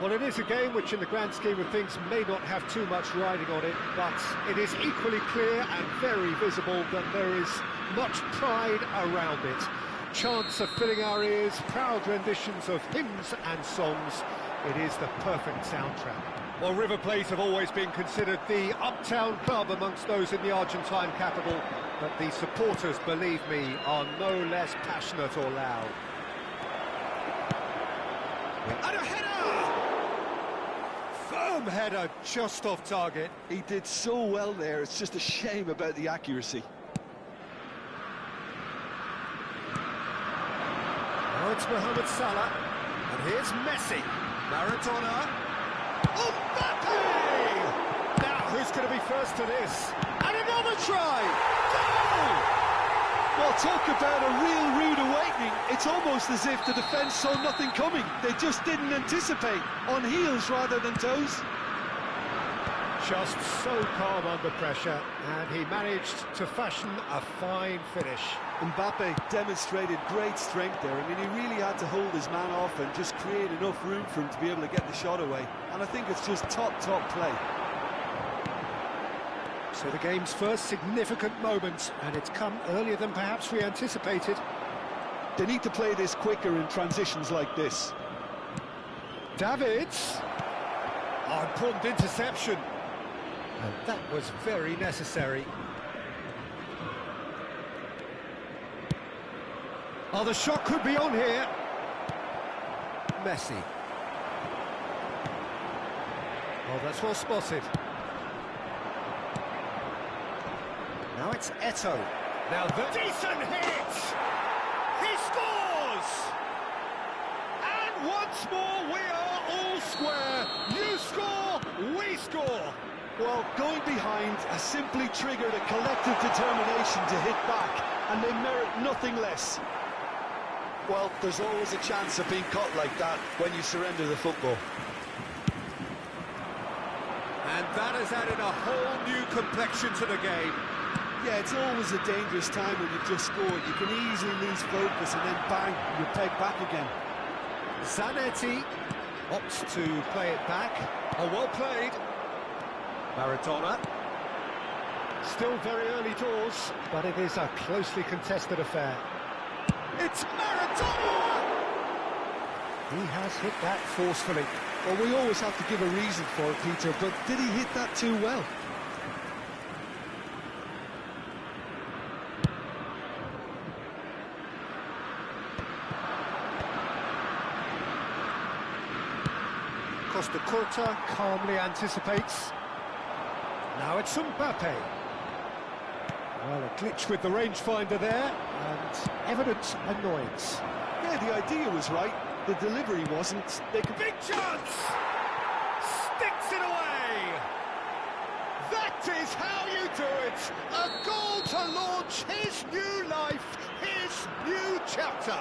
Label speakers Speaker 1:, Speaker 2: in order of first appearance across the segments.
Speaker 1: Well, it is a game which in the grand scheme of things may not have too much riding on it, but it is equally clear and very visible that there is much pride around it. Chants are filling our ears, proud renditions of hymns and songs. It is the perfect soundtrack. Well, River Plate have always been considered the uptown club amongst those in the Argentine capital, but the supporters, believe me, are no less passionate or loud. And a header! Firm header, just off target.
Speaker 2: He did so well there, it's just a shame about the accuracy.
Speaker 1: Now it's Mohamed Salah, and here's Messi. Maradona. Mbappe! Now, who's going to be first to this? And another try! Goal!
Speaker 2: Well, talk about a real rude awakening. It's almost as if the defence saw nothing coming. They just didn't anticipate, on heels rather than toes.
Speaker 1: Just so calm under pressure, and he managed to fashion a fine finish.
Speaker 2: Mbappe demonstrated great strength there. I mean, he really had to hold his man off and just create enough room for him to be able to get the shot away. And I think it's just top play.
Speaker 1: So the game's first significant moment, and it's come earlier than perhaps we anticipated.
Speaker 2: They need to play this quicker in transitions like this.
Speaker 1: Davids. Oh, important interception. And that was very necessary. Oh, the shot could be on here. Messi. Oh, that's well spotted. Now it's Eto'o. Now the decent hit! He scores! And once more we are all square. You score, we score.
Speaker 2: Well, going behind has simply triggered a collective determination to hit back, and they merit nothing less. Well, there's always a chance of being caught like that when you surrender the football.
Speaker 1: And that has added a whole new complexion to the game.
Speaker 2: Yeah, it's always a dangerous time when you've just scored. You can easily lose focus and then bang, you're pegged back again.
Speaker 1: Zanetti opts to play it back. Oh, well played. Maradona. Still very early doors, but it is a closely contested affair. It's Maradona! He has hit that forcefully.
Speaker 2: Well, we always have to give a reason for it, Peter, but did he hit that too well?
Speaker 1: Costa Curta calmly anticipates. Now it's Mbappe. Well, a glitch with the rangefinder there, and evident annoyance.
Speaker 2: Yeah, the idea was right. The delivery wasn't.
Speaker 1: Big chance! Sticks it away! That is how you do it! A goal to launch his new life, his new chapter!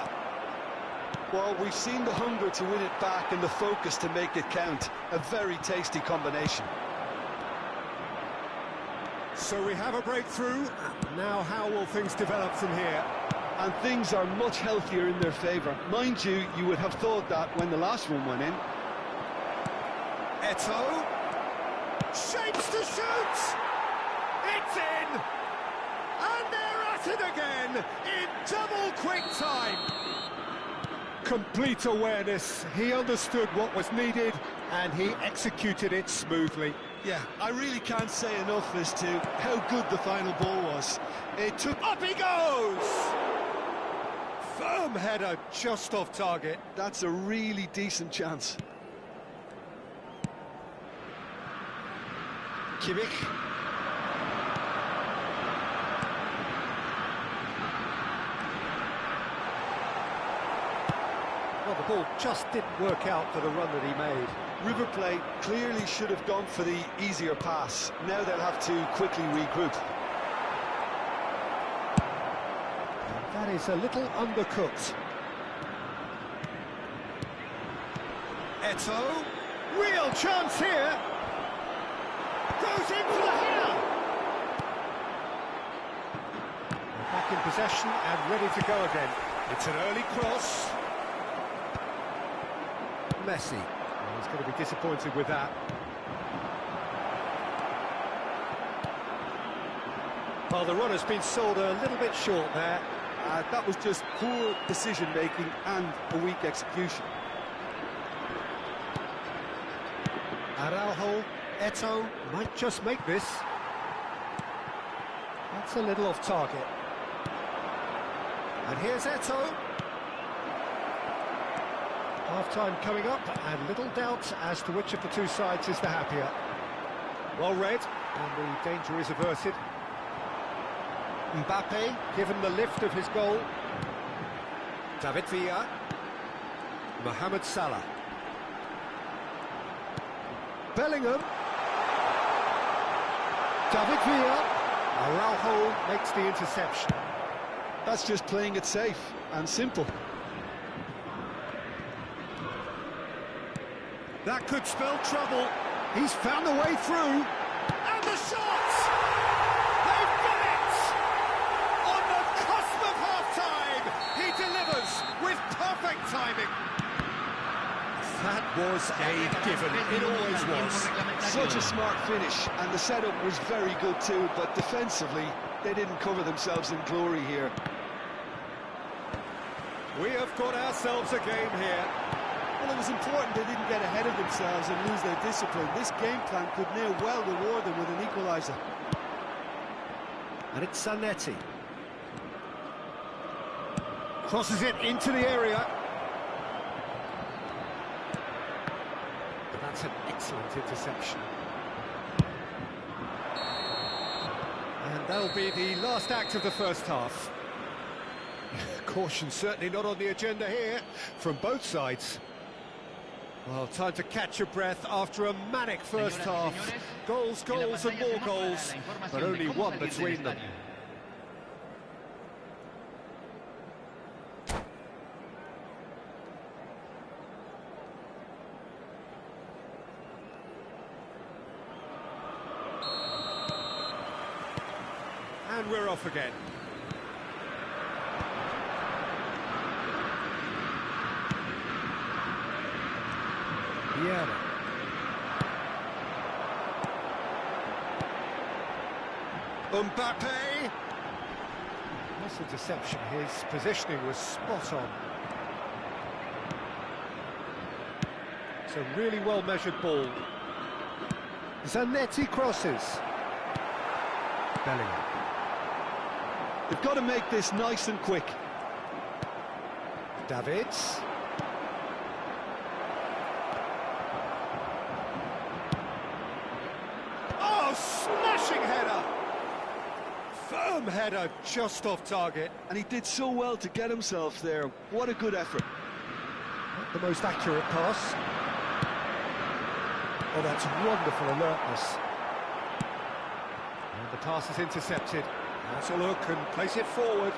Speaker 2: Well, we've seen the hunger to win it back and the focus to make it count. A very tasty combination.
Speaker 1: So we have a breakthrough. Now how will things develop from here?
Speaker 2: And things are much healthier in their favour. Mind you, you would have thought that when the last one went in.
Speaker 1: Eto'o. Shapes to shoot! It's in! And they're at it again in double quick time. Complete awareness. He understood what was needed and he executed it smoothly.
Speaker 2: Yeah, I really can't say enough as to how good the final ball was. It took...
Speaker 1: Up he goes! Firm header just off target.
Speaker 2: That's a really decent chance.
Speaker 1: Kimmich. Well, the ball just didn't work out for the run that he made.
Speaker 2: River Plate clearly should have gone for the easier pass. Now they'll have to quickly regroup.
Speaker 1: And that is a little undercooked. Eto'o. Real chance here. Goes in for the header. Back in possession and ready to go again. It's an early cross. Messi. He's going to be disappointed with that. Well, the run has been sold a little bit short there.
Speaker 2: That was just poor decision-making and a weak execution.
Speaker 1: Araujo, Eto'o might just make this. That's a little off target. And here's Eto'o. Half-time coming up, and little doubt as to which of the two sides is the happier. Well read, and the danger is averted. Mbappe, given the lift of his goal. David Villa. Mohamed Salah. Bellingham. David Villa. Araujo makes the interception.
Speaker 2: That's just playing it safe and simple.
Speaker 1: That could spell trouble. He's found a way through. And the shot! They've got it! On the cusp of half-time, he delivers with perfect timing. That was a given. It always was.
Speaker 2: Such a smart finish, and the setup was very good too, but defensively, they didn't cover themselves in glory here.
Speaker 1: We have got ourselves a game here.
Speaker 2: Well, it was important they didn't get ahead of themselves and lose their discipline. This game plan could near well reward them with an equaliser.
Speaker 1: And it's Zanetti. Crosses it into the area. That's an excellent interception. And that'll be the last act of the first half. Caution certainly not on the agenda here from both sides. Well, time to catch your breath after a manic first half. Goals, goals and more goals, but only one between them. And we're off again. Yeah. Mbappe. That's a deception. His positioning was spot on. It's a really well-measured ball. Zanetti crosses. Bellingham.
Speaker 2: They've got to make this nice and quick.
Speaker 1: Davids. Oh, smashing header! Firm header, just off target.
Speaker 2: And he did so well to get himself there. What a good effort.
Speaker 1: Not the most accurate pass. Oh, that's wonderful alertness. And the pass is intercepted. That's a look and place it forward.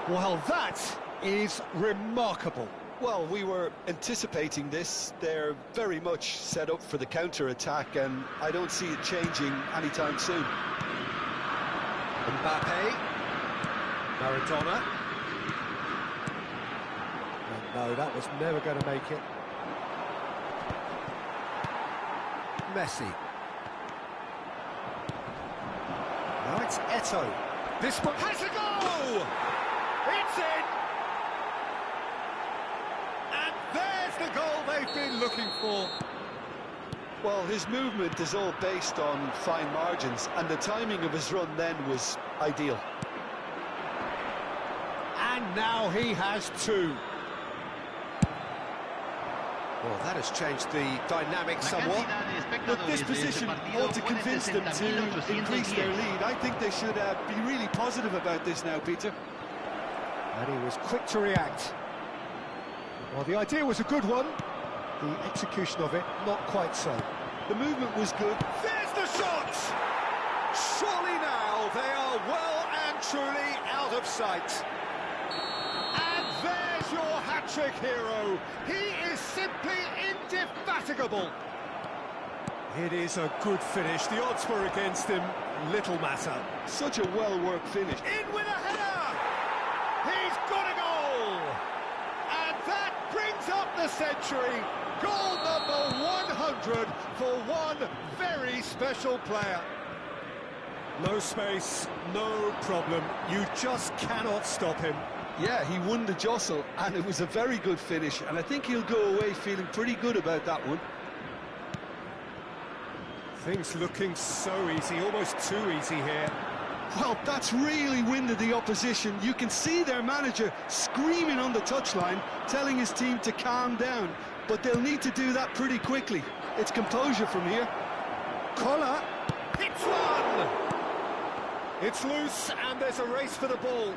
Speaker 1: Well, that is remarkable.
Speaker 2: Well, we were anticipating this. They're very much set up for the counter-attack, and I don't see it changing anytime soon.
Speaker 1: Mbappe. Maradona. Oh, no, that was never going to make it. Messi. Now it's Eto'o. This one has a goal! It's in! And there's the goal they've been looking for.
Speaker 2: Well, his movement is all based on fine margins, and the timing of his run then was ideal.
Speaker 1: And now he has two. Well, that has changed the dynamic somewhat.
Speaker 2: But this position ought to convince them to increase their lead. I think they should be really positive about this now, Peter.
Speaker 1: And he was quick to react. Well, the idea was a good one. The execution of it, not quite so.
Speaker 2: The movement was good.
Speaker 1: There's the shot! Surely now they are well and truly out of sight. And there's your hat-trick hero. He is simply indefatigable. It is a good finish. The odds were against him. Little matter.
Speaker 2: Such a well-worked finish.
Speaker 1: In with a header! He's got a goal! the century. Goal number 100 for one very special player. No space, no problem. You just cannot stop him.
Speaker 2: Yeah, he won the jostle, and it was a very good finish, and I think he'll go away feeling pretty good about that one.
Speaker 1: Things looking so easy, almost too easy here.
Speaker 2: Well, that's really winded the opposition. You can see their manager screaming on the touchline, telling his team to calm down, but they'll need to do that pretty quickly. It's composure from here.
Speaker 1: Collar, hits one! It's loose, and there's a race for the ball.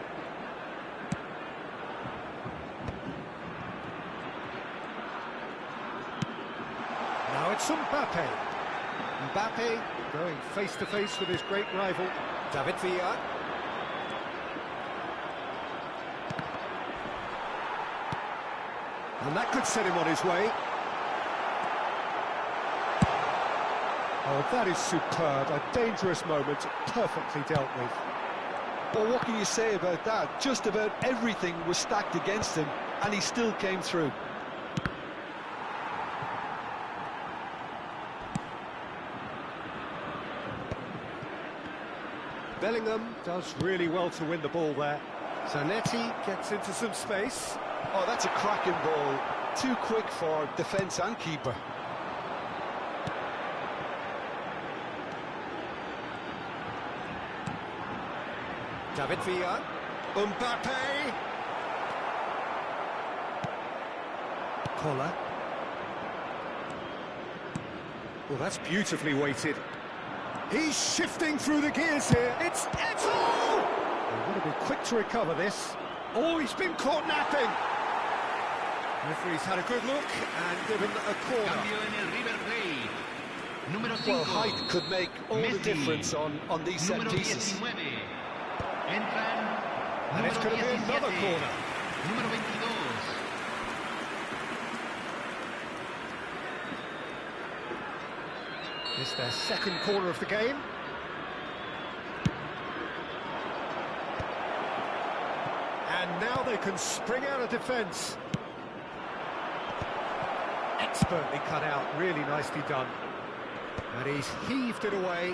Speaker 1: Now it's Mbappe. Mbappe going face-to-face with his great rival, David Villa. And that could set him on his way. Oh, that is superb. A dangerous moment, perfectly dealt with.
Speaker 2: Well, what can you say about that? Just about everything was stacked against him, and he still came through.
Speaker 1: Bellingham does really well to win the ball there. Zanetti gets into some space.
Speaker 2: Oh, that's a cracking ball. Too quick for defence and keeper.
Speaker 1: David Villa. Mbappe. Collar. Well, that's beautifully weighted. He's shifting through the gears here. It's Eto! They've got to be quick to recover this. Oh, he's been caught napping. Referee's had a good look and given a corner.
Speaker 2: Well, height could make all the difference on these set pieces.
Speaker 1: And it's going to be another corner. It's their second corner of the game. And now they can spring out of defence. Expertly cut out, really nicely done. And he's heaved it away.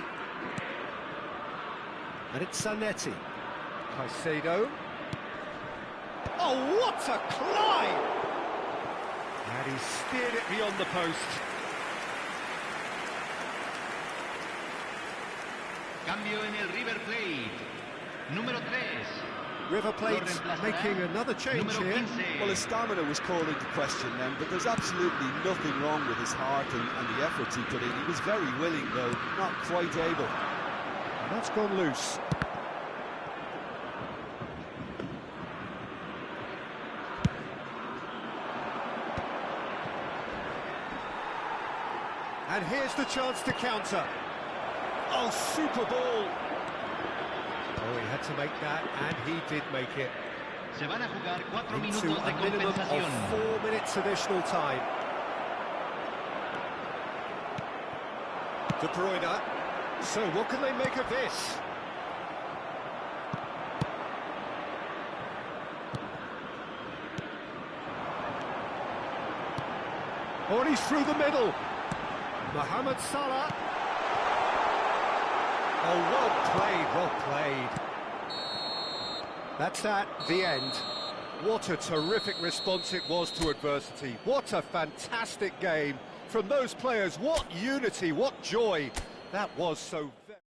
Speaker 1: And it's Zanetti. Caicedo. Oh, what a climb! And he steered it beyond the post.
Speaker 3: Cambio en el River Plate. Número 3.
Speaker 1: River Plate making another change here.
Speaker 2: Well, his stamina was called into question then, but there's absolutely nothing wrong with his heart and the efforts he put in. He was very willing, though, not quite able.
Speaker 1: And that's gone loose. And here's the chance to counter. Oh, super ball. Oh, he had to make that, and he did make it.
Speaker 3: Se van a jugar 4
Speaker 1: Into
Speaker 3: minutos de
Speaker 1: a minimum
Speaker 3: compensación.
Speaker 1: of 4 minutes additional time. De Bruyne. So what can they make of this? Oh, and he's through the middle. Mohamed Salah. Oh, well played, well played. That's that, the end. What a terrific response it was to adversity. What a fantastic game from those players. What unity, what joy. That was so very...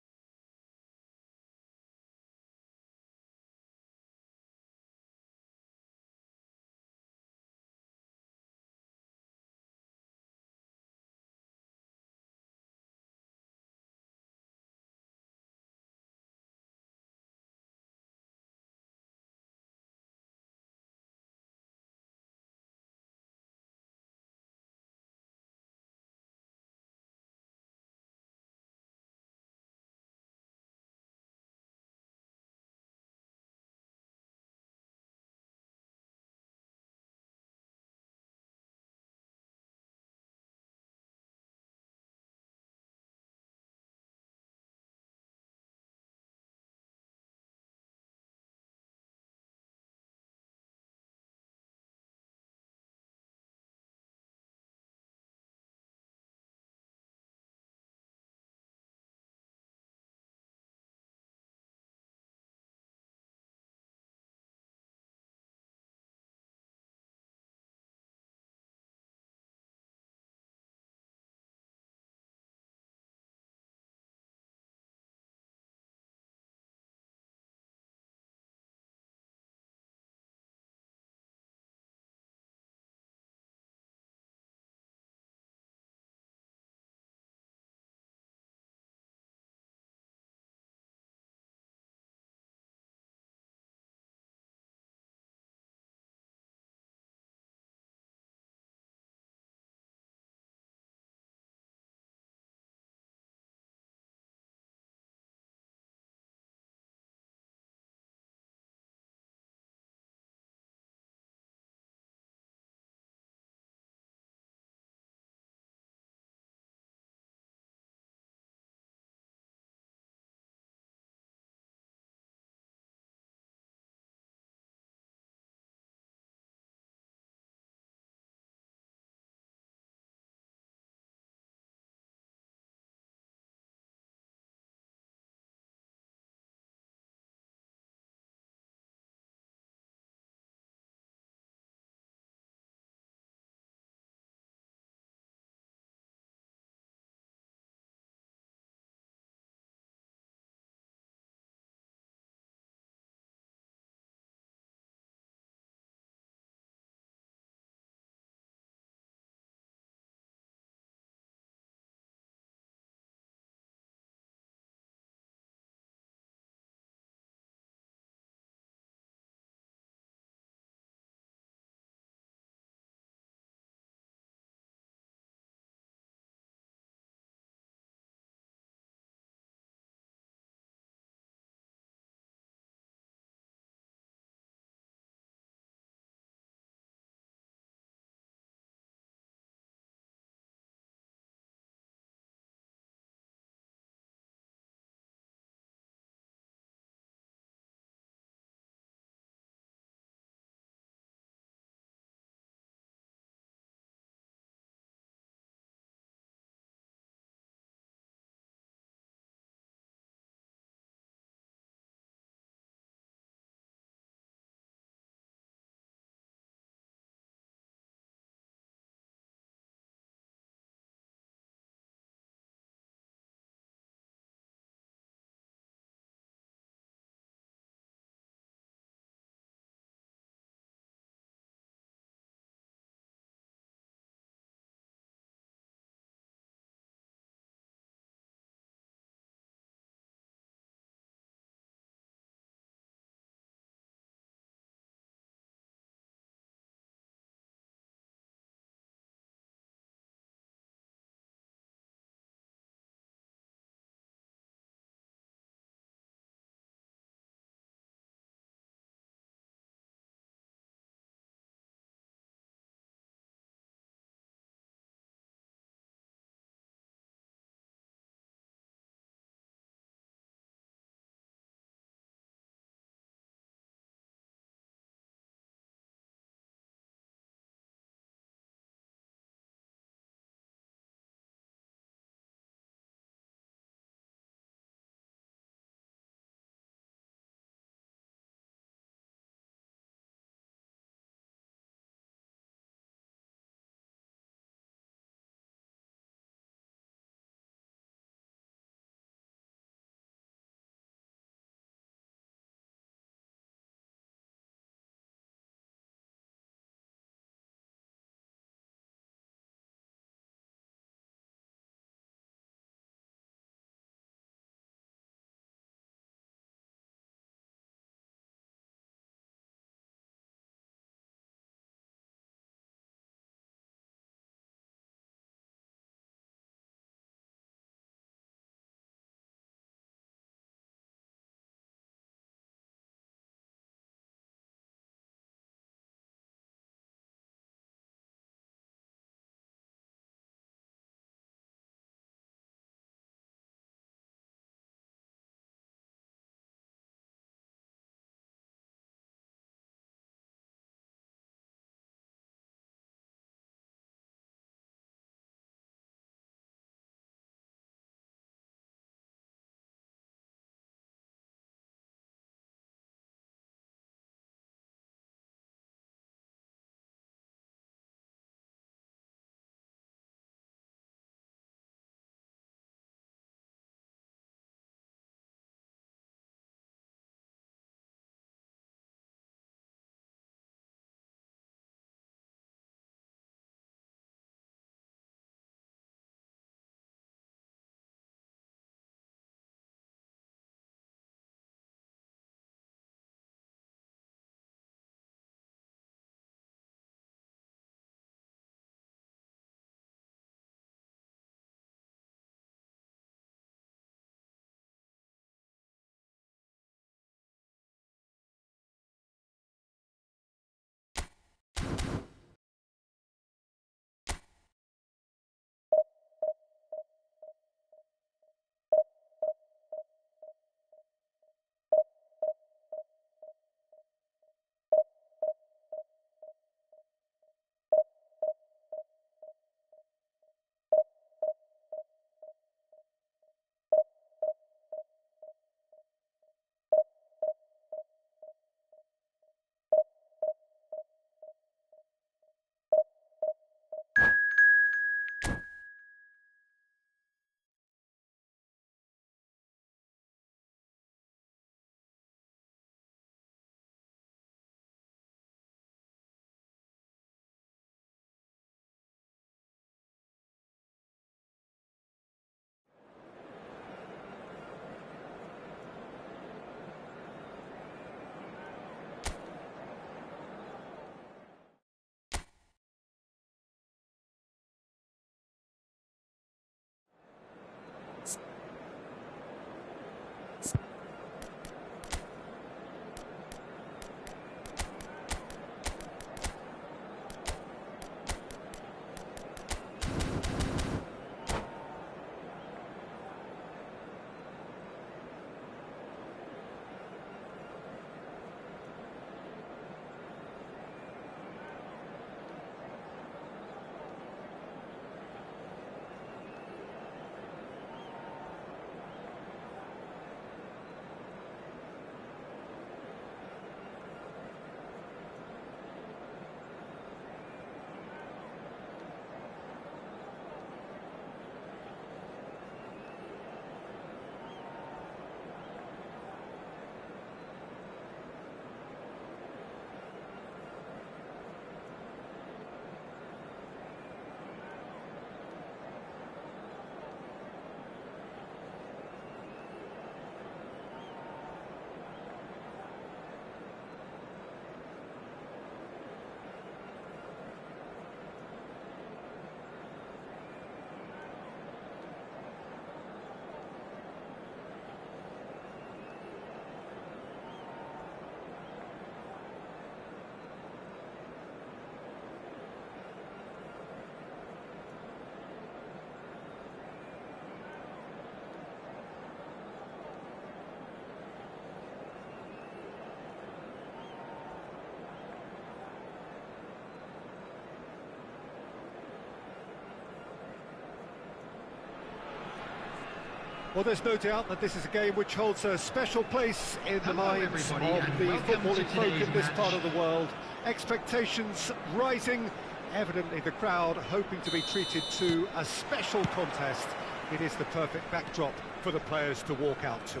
Speaker 1: Well, there's no doubt that this is a game which holds a special place in the
Speaker 3: Hello,
Speaker 1: minds of
Speaker 3: everybody, and
Speaker 1: the
Speaker 3: welcome to
Speaker 1: footballing folk
Speaker 3: today's
Speaker 1: in this
Speaker 3: match.
Speaker 1: part of the world. Expectations rising, evidently the crowd hoping to be treated to a special contest. It is the perfect backdrop for the players to walk out to.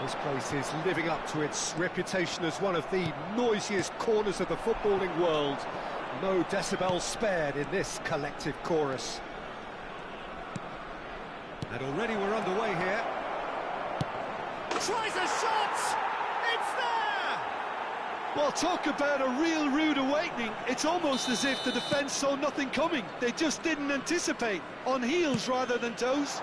Speaker 1: This place is living up to its reputation as one of the noisiest corners of the footballing world. No decibels spared in this collective chorus. And already we're underway here. Tries a shot! It's there!
Speaker 2: Well, talk about a real rude awakening. It's almost as if the defence saw nothing coming. They just didn't anticipate. On heels rather than toes.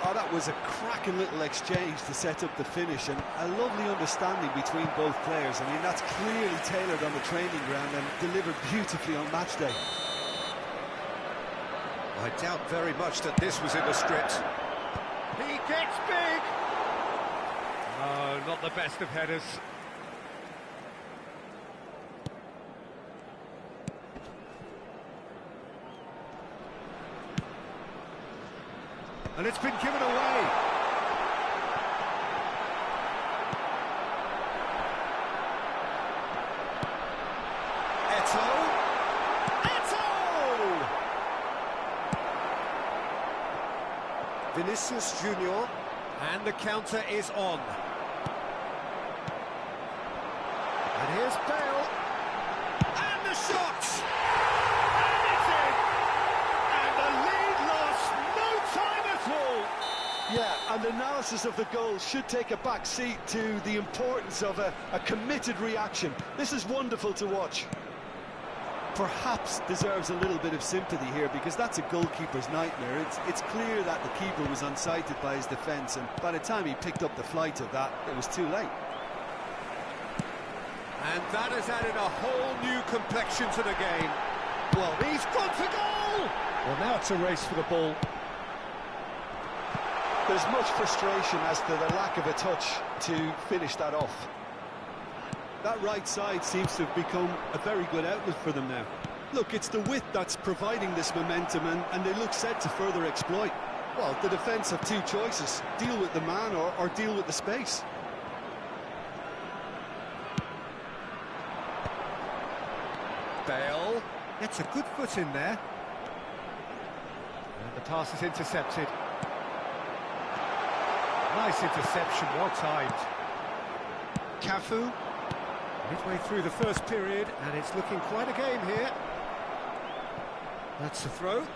Speaker 2: Oh, that was a cracking little exchange to set up the finish, and a lovely understanding between both players. I mean, that's clearly tailored on the training ground and delivered beautifully on match day.
Speaker 1: I doubt very much that this was in the script. He gets big! No, not the best of headers. And it's been given away. Eto'o! Vinicius Junior, and the counter is on. And here's Bale, and the shot! And it's in! And the lead lost no time at all!
Speaker 2: Yeah, and analysis of the goal should take a back seat to the importance of a committed reaction. This is wonderful to watch. Perhaps deserves a little bit of sympathy here, because that's a goalkeeper's nightmare. It's clear that the keeper was unsighted by his defence, and by the time he picked up the flight of that, it was too late.
Speaker 1: And that has added a whole new complexion to the game. Well, he's gone for goal! Well, now it's a race for the ball.
Speaker 2: There's much frustration as to the lack of a touch to finish that off. That right side seems to have become a very good outlet for them now. Look, it's the width that's providing this momentum, and they look set to further exploit. Well, the defence have two choices: deal with the man or deal with the space.
Speaker 1: Bale gets a good foot in there. And the pass is intercepted. Nice interception, well timed. Cafu. Midway through the first period, and it's looking quite a game here. That's a throw.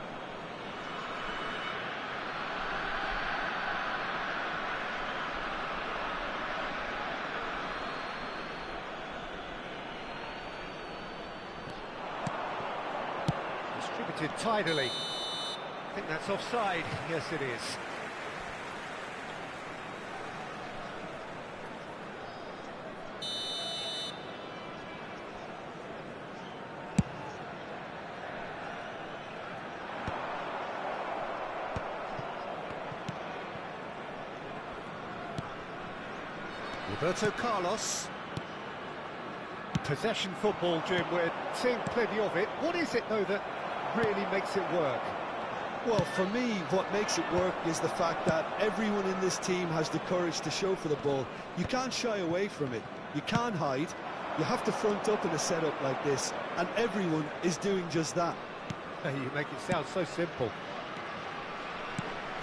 Speaker 1: Distributed tidily. I think that's offside. Yes, it is. Roberto Carlos. Possession football, Jim, we're seeing plenty of it. What is it, though, that really makes it work?
Speaker 2: Well, for me, what makes it work is the fact that everyone in this team has the courage to show for the ball. You can't shy away from it. You can't hide. You have to front up in a setup like this, and everyone is doing just that.
Speaker 1: You make it sound so simple.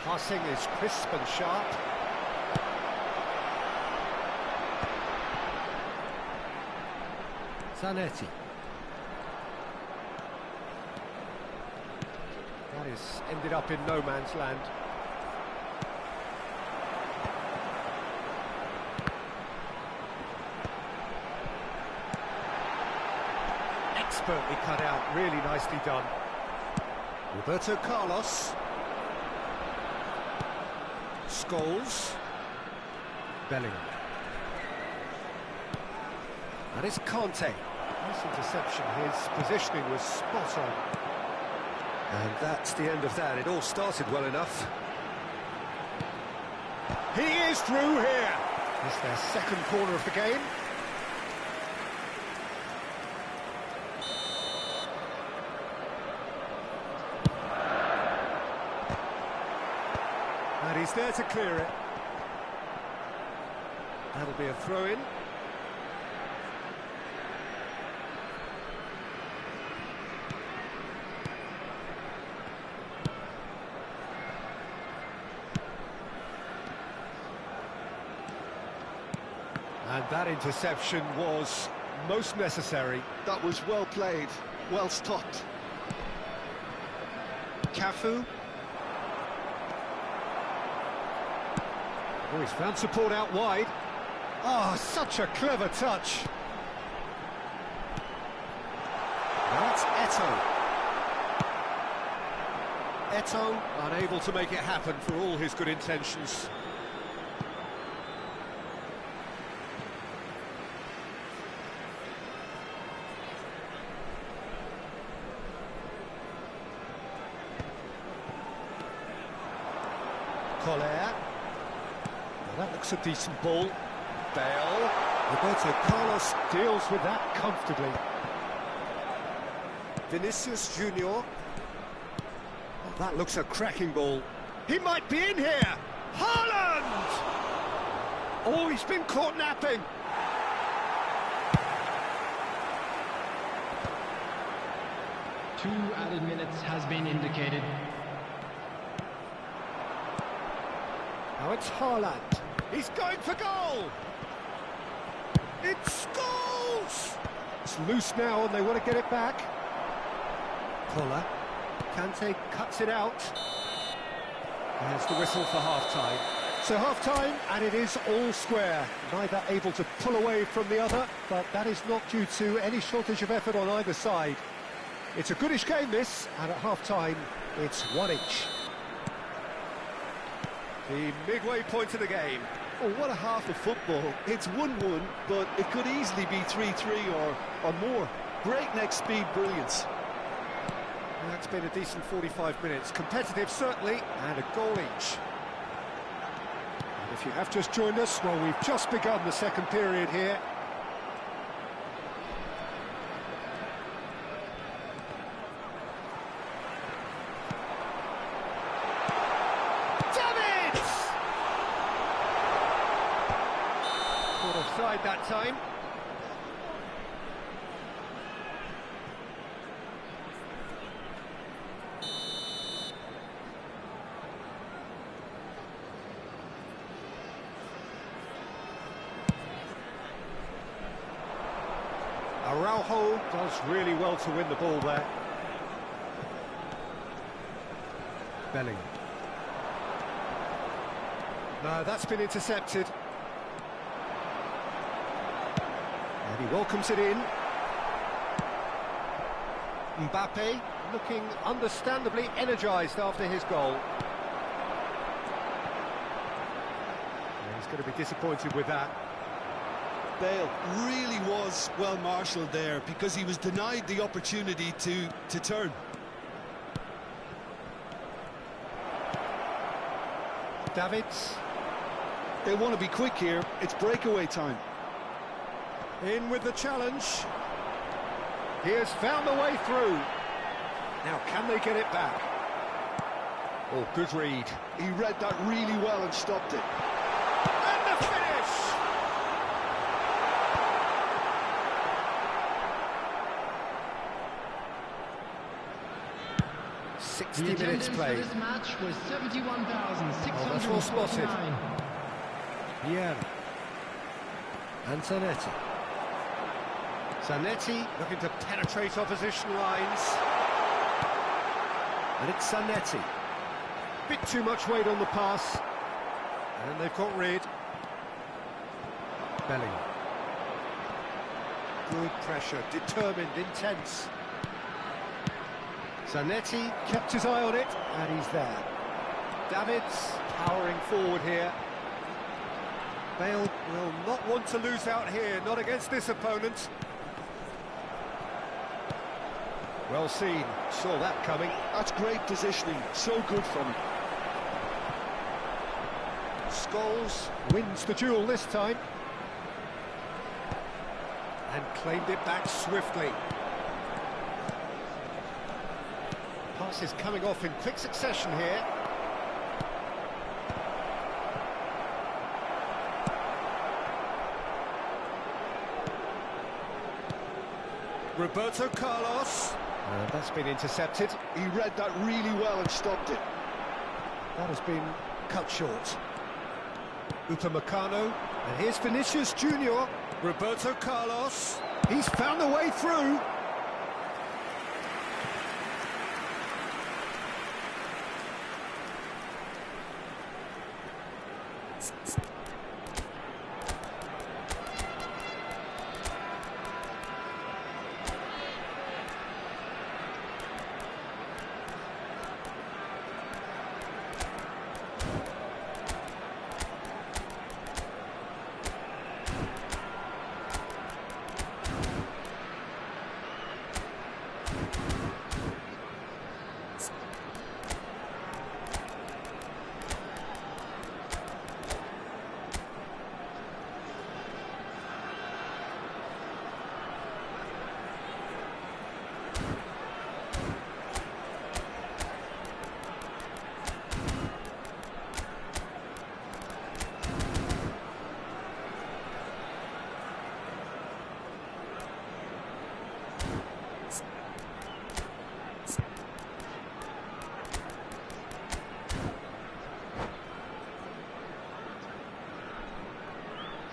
Speaker 1: Passing is crisp and sharp. Zanetti. That is ended up in no man's land. Expertly cut out, really nicely done. Roberto Carlos. Scholes. Bellingham. And it's Conte. Nice interception, his positioning was spot on. And that's the end of that. It all started well enough. He is through here. It's their second corner of the game. He's there to clear it. That'll be a throw-in. And that interception was most necessary.
Speaker 2: That was well played, well stopped.
Speaker 1: Cafu. Oh, he's found support out wide. Oh, such a clever touch. Now it's Eto'o. Eto'o unable to make it happen for all his good intentions. Collier. Well, that looks a decent ball. Bale. Roberto Carlos deals with that comfortably. Vinicius Junior. Well, that looks a cracking ball. He might be in here. Haaland! Oh, he's been caught napping.
Speaker 4: Two added minutes has been indicated.
Speaker 1: Now it's Haaland. He's going for goal! It's goals! It's loose now and they want to get it back. Koller. Kante cuts it out. There's the whistle for half-time. So half-time, and it is all square. Neither able to pull away from the other, but that is not due to any shortage of effort on either side. It's a goodish game, this, and at half-time, it's one each. The midway point of the game.
Speaker 2: Oh, what a half of football. It's 1-1, but it could easily be 3-3 or more. Breakneck speed brilliance.
Speaker 1: That's been a decent 45 minutes. Competitive, certainly, and a goal each. And if you have just joined us, well, we've just begun the second period here. Offside that time. Araujo does really well to win the ball there. Bellingham. No, that's been intercepted. And he welcomes it in. Mbappe looking understandably energised after his goal. And he's going to be disappointed with that.
Speaker 2: Bale really was well marshalled there because he was denied the opportunity to turn.
Speaker 1: Davids.
Speaker 2: They want to be quick here. It's breakaway time.
Speaker 1: In with the challenge. He has found the way through. Now, can they get it back? Oh, good read.
Speaker 2: He read that really well and stopped it.
Speaker 1: And the finish!
Speaker 4: The
Speaker 1: 60 minutes
Speaker 4: attendance for
Speaker 1: played.
Speaker 4: this match was 71,649.
Speaker 1: Oh, that's well spotted. Vieira. And Zanetti. Zanetti looking to penetrate opposition lines. And it's Zanetti. Bit too much weight on the pass. And they've got rid. Bellingham. Good pressure, determined, intense. Zanetti kept his eye on it, and he's there. Davids powering forward here. Bale will not want to lose out here, not against this opponent. Well seen, saw that coming.
Speaker 2: That's great positioning, so good from him.
Speaker 1: Scholes wins the duel this time. And claimed it back swiftly. Passes coming off in quick succession here. Roberto Carlos. And that's been intercepted.
Speaker 2: He read that really well and stopped it.
Speaker 1: That has been cut short. Upamecano. And here's Vinicius Junior. Roberto Carlos. He's found the way through.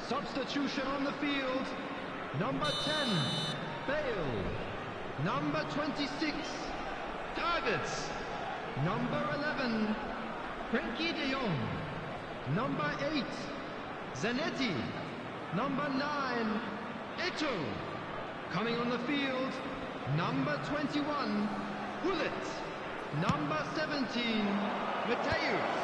Speaker 4: Substitution on the field. Number 10, Bale. Number 26, Targets. Number 11, Frenkie de Jong. Number 8, Zanetti. Number 9, Eto'o. Coming on the field, number 21, Hullet. Number 17, Mateus.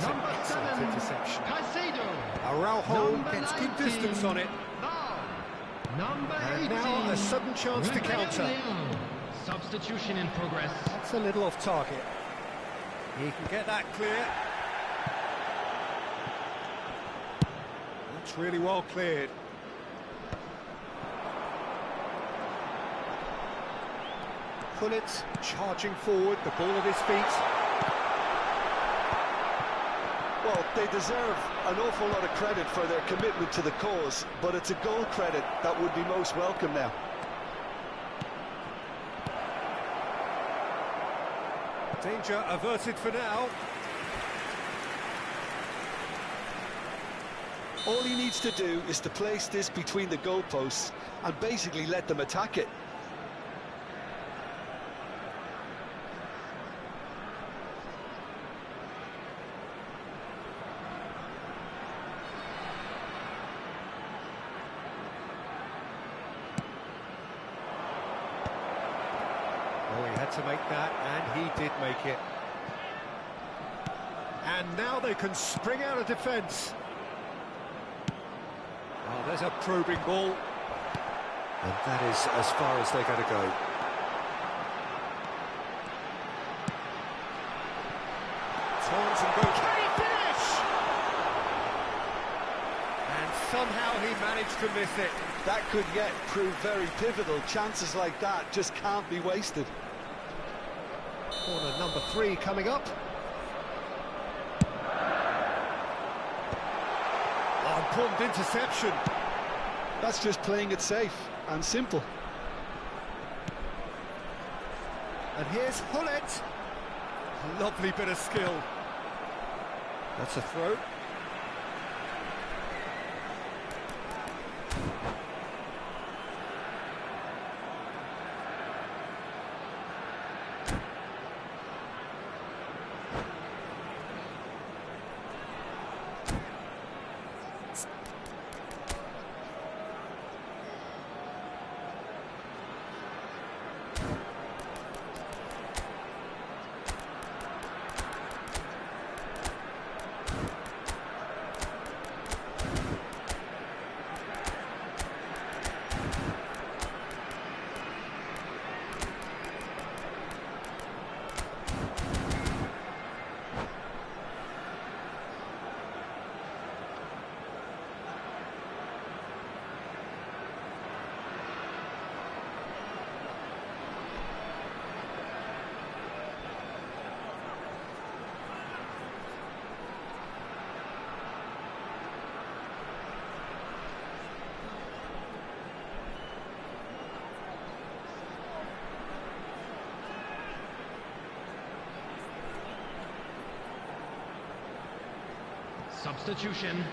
Speaker 4: Number 7,
Speaker 1: interception.
Speaker 4: Caicedo.
Speaker 1: Araujo
Speaker 4: Number
Speaker 1: gets good
Speaker 4: 19,
Speaker 1: distance on it.
Speaker 4: Val. Number
Speaker 1: And
Speaker 4: 18,
Speaker 1: now a sudden chance to counter.
Speaker 4: Leão. Substitution in progress.
Speaker 1: That's a little off target. He can get that clear. That's really well cleared. Hullet charging forward, the ball at his feet.
Speaker 2: Well, they deserve an awful lot of credit for their commitment to the cause, but it's a goal credit that would be most welcome now.
Speaker 1: Danger averted for now.
Speaker 2: All he needs to do is to place this between the goalposts and basically let them attack it.
Speaker 1: Oh, he had to make that, and he did make it. And now they can spring out of defence. Oh, there's a probing ball. And that is as far as they're going to go. Turns and goes. Can he finish? And somehow he managed to miss it.
Speaker 2: That could yet prove very pivotal. Chances like that just can't be wasted.
Speaker 1: Corner number 3 coming up. Oh, important interception.
Speaker 2: That's just playing it safe and simple.
Speaker 1: And here's Hullet. Lovely bit of skill. That's a throw.
Speaker 4: Substitution.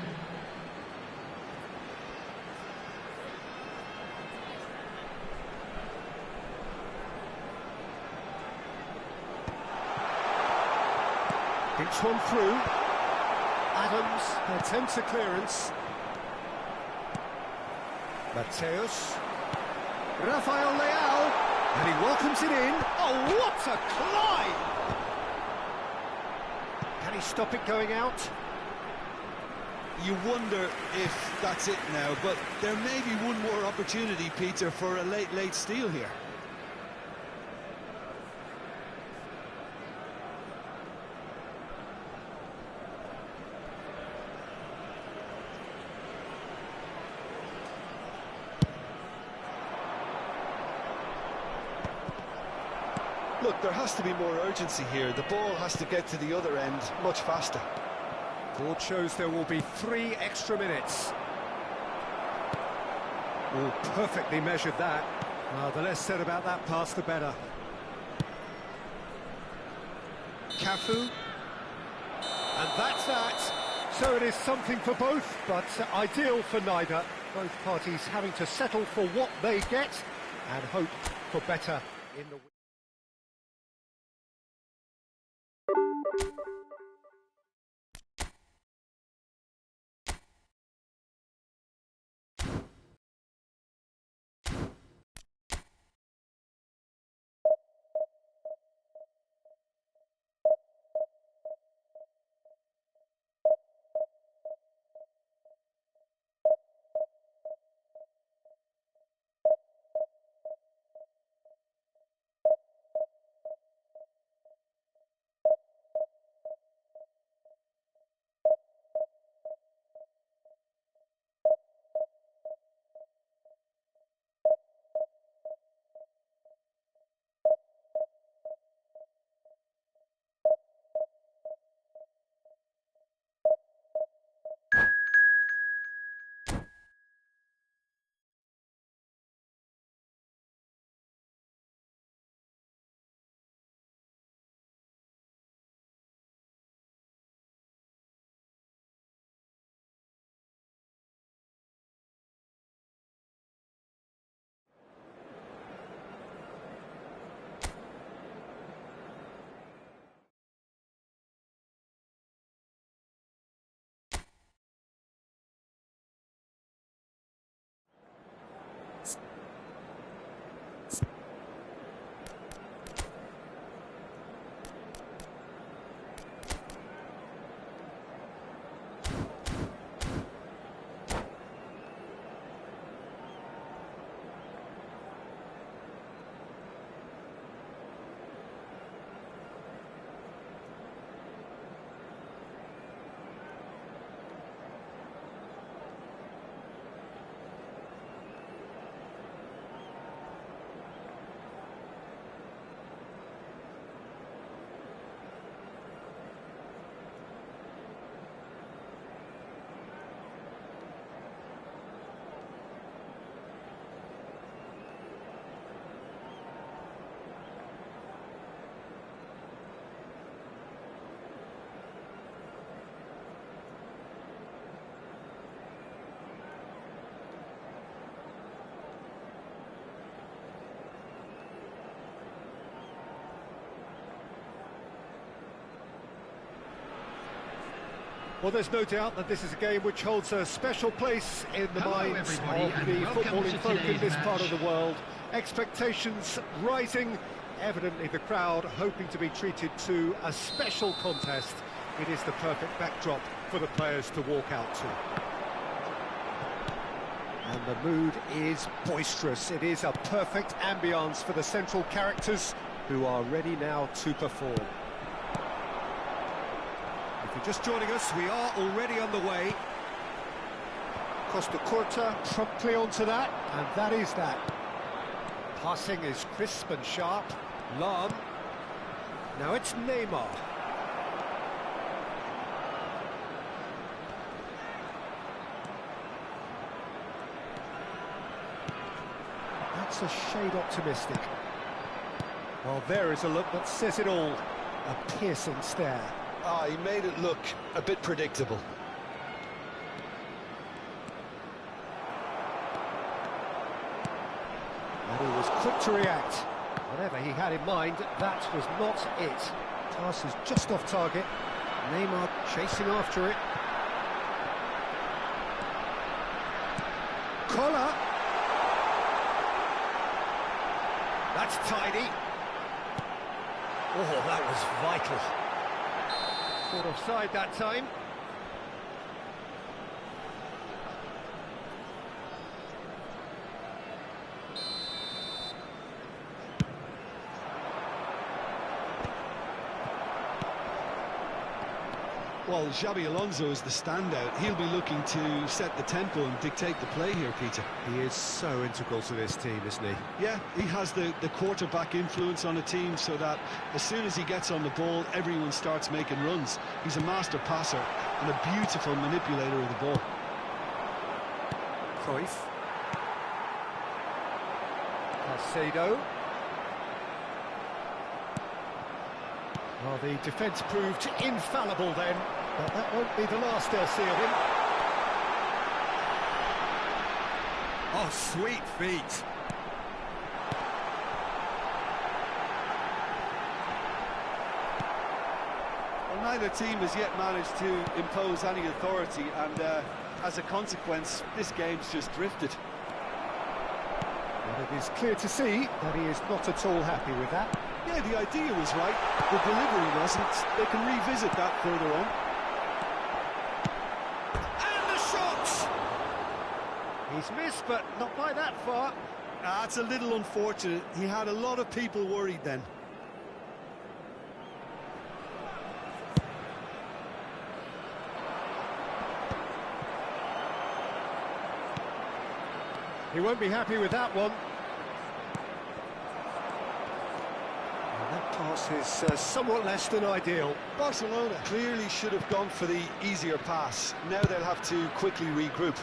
Speaker 1: Pinch one through. Adams attempts a clearance. Mateus. Rafael Leao. And he welcomes it in. Oh, what a climb! Can he stop it going out?
Speaker 2: You wonder if that's it now, but there may be one more opportunity, Peter, for a late steal here. Look, there has to be more urgency here. The ball has to get to the other end much faster.
Speaker 1: Board shows there will be 3 extra minutes. Oh, perfectly measured that. Well, the less said about that pass, the better. Cafu. And that's that. So it is something for both, but ideal for neither. Both parties having to settle for what they get and hope for better in the... Well, there's no doubt that this is a game which holds a special place in the minds of the footballing folk in this part of the world. Expectations rising, evidently the crowd hoping to be treated to a special contest. It is the perfect backdrop for the players to walk out to. And the mood is boisterous. It is a perfect ambience for the central characters who are ready now to perform. If you're just joining us, we are already underway. Costa Curta promptly onto that, and that is that. Passing is crisp and sharp. Lam. Now it's Neymar. That's a shade optimistic. Well, there is a look that says it all. A piercing stare.
Speaker 2: Ah, he made it look a bit predictable.
Speaker 1: And he was quick to react. Whatever he had in mind, that was not it. Pass is just off target. Neymar chasing after it. Collar. That's tidy. Oh, that was vital. Caught offside that time.
Speaker 2: Well, Xabi Alonso is the standout. He'll be looking to set the tempo and dictate the play here, Peter.
Speaker 1: He is so integral to this team, isn't he?
Speaker 2: Yeah, he has the quarterback influence on a team so that as soon as he gets on the ball, everyone starts making runs. He's a master passer and a beautiful manipulator of the ball.
Speaker 1: Cruyff. Caicedo. Well, the defence proved infallible then, but that won't be the last they'll see of him. Oh, sweet feet.
Speaker 2: Well, neither team has yet managed to impose any authority, and as a consequence, this game's just drifted.
Speaker 1: Well, it is clear to see that he is not at all happy with that.
Speaker 2: Yeah, the idea was right, the delivery wasn't. They can revisit that further on.
Speaker 1: And the shot! He's missed, but not by that far.
Speaker 2: That's a little unfortunate. He had a lot of people worried then.
Speaker 1: He won't be happy with that one. That pass is somewhat less than ideal.
Speaker 2: Barcelona clearly should have gone for the easier pass. Now they'll have to quickly regroup.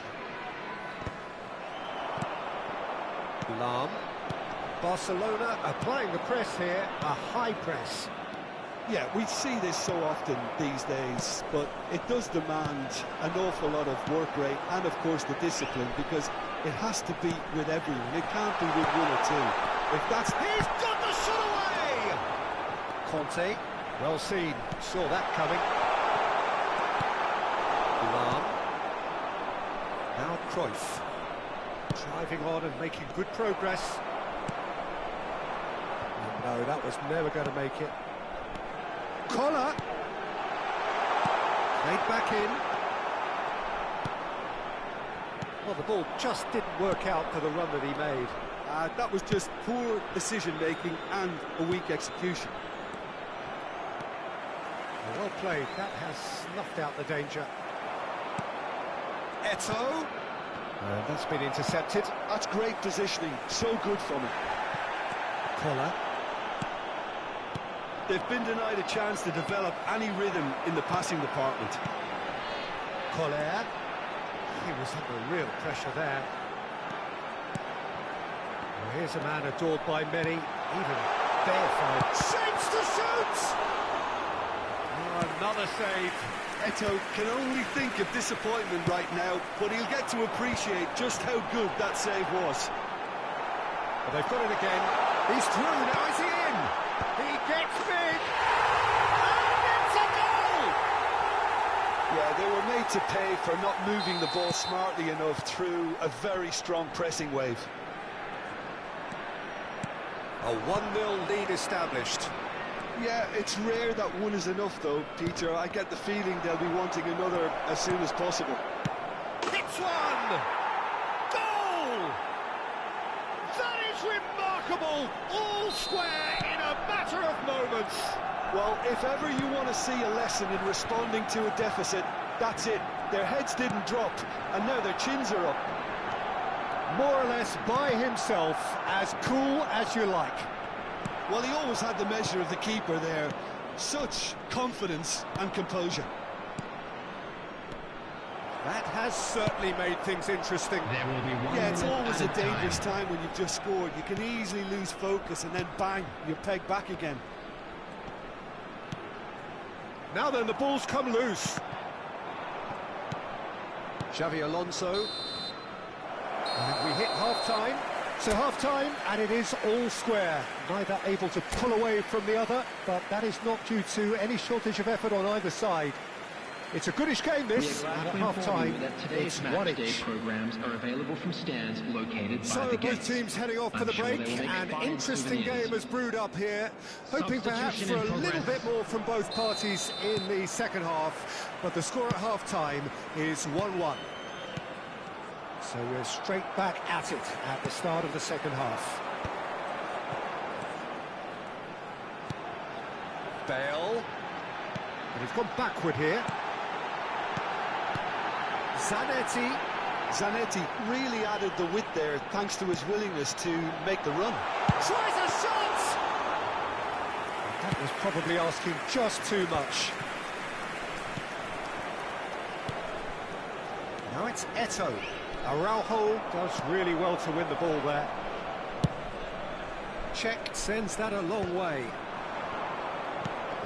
Speaker 1: Lahm. Barcelona applying the press here, a high press.
Speaker 2: Yeah, we see this so often these days, but it does demand an awful lot of work rate and, of course, the discipline, because it has to be with everyone. It can't be with one or two. If that's...
Speaker 1: He's got the shot away! Conte, well seen, saw that coming. Lahm. Now Cruyff. Driving on and making good progress. Oh, no, that was never going to make it. Collar. Played back in. Well, the ball just didn't work out for the run that he made.
Speaker 2: That was just poor decision-making and a weak execution.
Speaker 1: Well played, that has snuffed out the danger. Eto'o. That's been intercepted.
Speaker 2: That's great positioning, so good from him.
Speaker 1: Collar.
Speaker 2: They've been denied a chance to develop any rhythm in the passing department.
Speaker 1: Collar. He was under real pressure there. Well, here's a man adored by many, even deified. Shapes to shoot! Oh, another save.
Speaker 2: Eto'o can only think of disappointment right now, but he'll get to appreciate just how good that save was.
Speaker 1: Well, they've got it again. He's through, now is he in? He gets big! And it's a goal!
Speaker 2: Yeah, they were made to pay for not moving the ball smartly enough through a very strong pressing wave.
Speaker 1: A 1-0 lead established.
Speaker 2: Yeah, it's rare that one is enough though, Peter. I get the feeling they'll be wanting another as soon as possible.
Speaker 1: Hits one! Goal! That is remarkable! All square in a matter of moments.
Speaker 2: Well, if ever you want to see a lesson in responding to a deficit, that's it. Their heads didn't drop, and now their chins are up.
Speaker 1: More or less by himself, as cool as you like.
Speaker 2: Well, he always had the measure of the keeper there. Such confidence and composure.
Speaker 1: That has certainly made things interesting.
Speaker 4: There will be one
Speaker 2: Yeah, it's
Speaker 4: minute
Speaker 2: always
Speaker 4: at
Speaker 2: a dangerous
Speaker 4: time.
Speaker 2: time when you've just scored. You can easily lose focus and then bang, you're pegged back again.
Speaker 1: Now then, the ball's come loose. Xabi Alonso. And we hit half-time. So half-time, and it is all square. Neither able to pull away from the other, but that is not due to any shortage of effort on either side. It's a goodish game, this, and at half-time, it's one each.
Speaker 4: Programs are available from stands located by
Speaker 1: So
Speaker 4: the
Speaker 1: both
Speaker 4: gates.
Speaker 1: teams heading off for
Speaker 4: I'm
Speaker 1: the
Speaker 4: sure
Speaker 1: break.
Speaker 4: they will make
Speaker 1: An
Speaker 4: fine
Speaker 1: interesting
Speaker 4: souvenirs.
Speaker 1: game has brewed up here. Hoping perhaps for a
Speaker 4: Substitution in
Speaker 1: little
Speaker 4: progress.
Speaker 1: bit more from both parties in the second half. But the score at half-time is 1-1. So we're straight back at it at the start of the second half. Bale. And he's gone backward here.
Speaker 2: Zanetti really added the width there thanks to his willingness to make the run.
Speaker 1: Tries a shot! That was probably asking just too much. Now it's Eto'o. Araujo does really well to win the ball there. Check sends that a long way.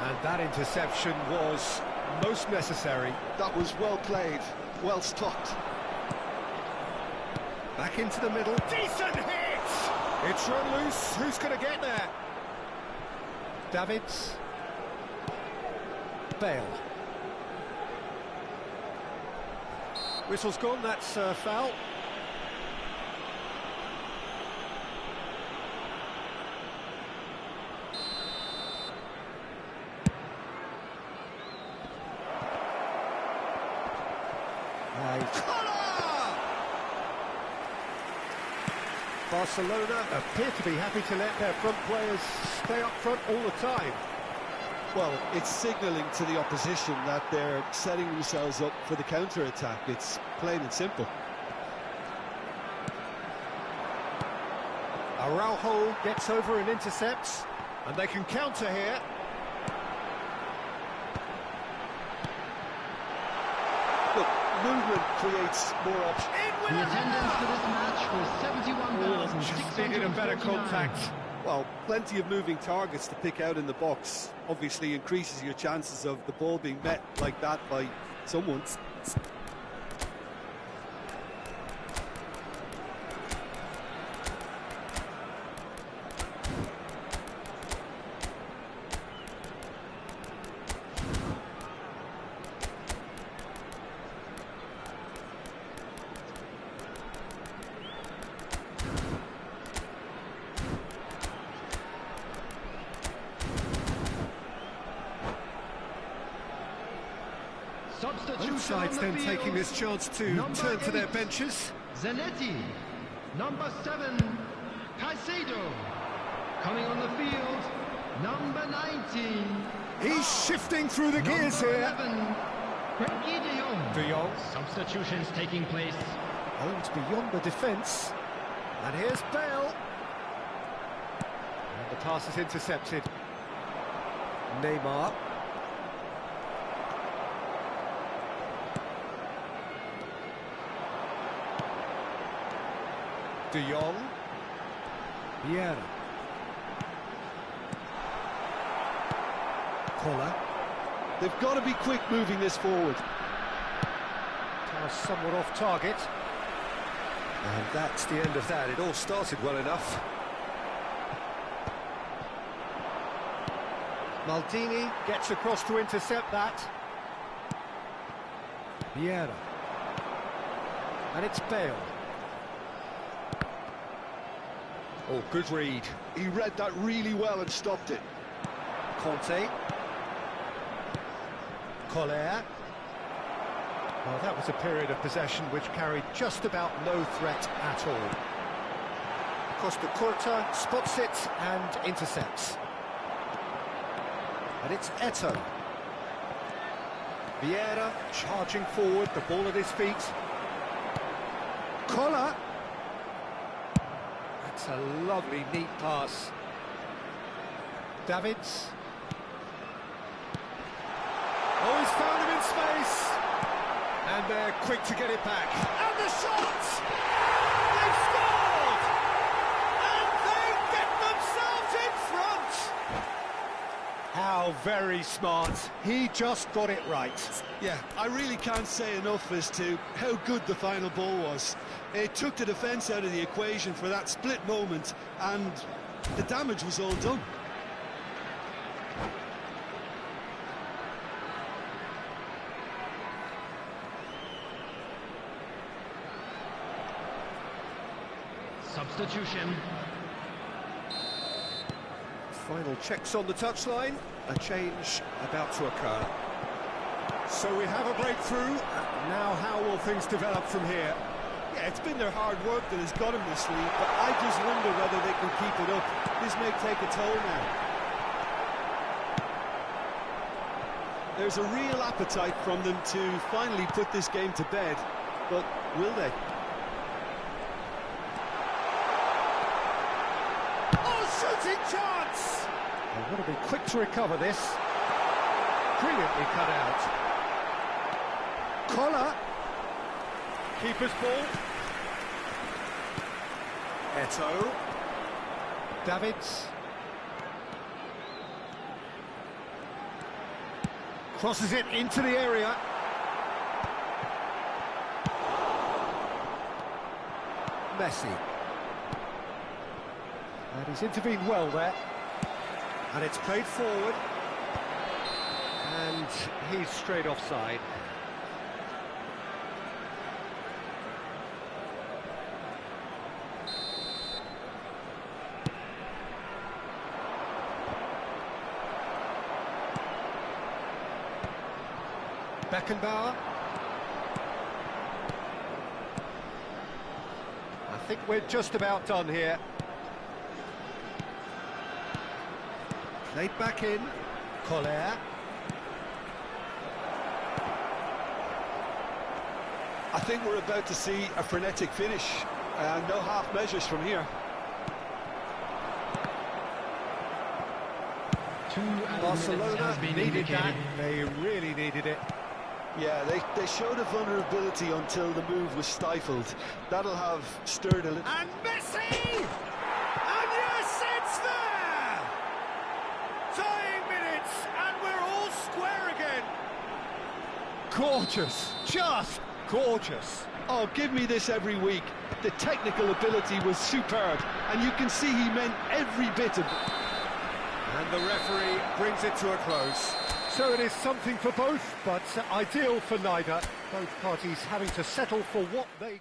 Speaker 1: And that interception was most necessary.
Speaker 2: That was well played, well stopped.
Speaker 1: Back into the middle. Decent hit! It's run loose. Who's going to get there? Davids. Bale. Whistle's gone, that's foul. Barcelona appear to be happy to let their front players stay up front all the time.
Speaker 2: Well, it's signalling to the opposition that they're setting themselves up for the counter-attack. It's plain and simple.
Speaker 1: Araujo gets over and intercepts, and they can counter here.
Speaker 2: Look, movement creates more options.
Speaker 4: The attendance for this match was 71,649.
Speaker 1: Just needed a better contact.
Speaker 2: Well, plenty of moving targets to pick out in the box. Obviously increases your chances of the ball being met like that by someone.
Speaker 1: Both sides then taking this chance to turn to their benches.
Speaker 4: Zanetti, number 7, Caicedo. Coming on the field, number 19.
Speaker 1: He's shifting through the gears
Speaker 4: Number
Speaker 1: here.
Speaker 4: 11, Frenkie de Jong.
Speaker 1: De Jong.
Speaker 4: Substitutions taking place.
Speaker 1: Owned beyond the defence. And here's Bale. And the pass is intercepted. Neymar. De Jong. Vieira. Koller.
Speaker 2: They've got to be quick moving this forward.
Speaker 1: Pass somewhat off target. And that's the end of that. It all started well enough. Maldini gets across to intercept that. Vieira. And it's Bale. Oh, good read.
Speaker 2: He read that really well and stopped it.
Speaker 1: Conte. Koller. Well, that was a period of possession which carried just about no threat at all. Costa Curta spots it and intercepts. And it's Eto'o. Vieira charging forward, the ball at his feet. Koller. That's a lovely, neat pass. Davids. Oh, he's found him in space. And they're quick to get it back. And the shot! They've scored! And they get themselves in front! How very smart. He just got it right.
Speaker 2: Yeah, I really can't say enough as to how good the final ball was. It took the defence out of the equation for that split moment, and the damage was all done.
Speaker 4: Substitution.
Speaker 1: Final checks on the touchline. A change about to occur. So we have a breakthrough. Now how will things develop from here?
Speaker 2: Yeah, it's been their hard work that has got them this lead, but I just wonder whether they can keep it up. This may take a toll now. There's a real appetite from them to finally put this game to bed, but will they?
Speaker 1: Shooting chance! They've got to be quick to recover this. Brilliantly cut out. Collar. Keeper's ball. Eto. Davids. Crosses it into the area. Messi. And he's intervened well there. And it's played forward. And he's straight offside. Beckenbauer. I think we're just about done here. Played back in. Collier.
Speaker 2: I think we're about to see a frenetic finish. No half measures from here.
Speaker 1: Barcelona needed that. They really needed it.
Speaker 2: Yeah, they showed a vulnerability until the move was stifled. That'll have stirred a little.
Speaker 1: And Messi! And yes, it's there! Tying minutes, and we're all square again. Gorgeous, just gorgeous.
Speaker 2: Oh, give me this every week. The technical ability was superb, and you can see he meant every bit of it.
Speaker 1: And the referee brings it to a close. So it is something for both, but ideal for neither. Both parties having to settle for what they...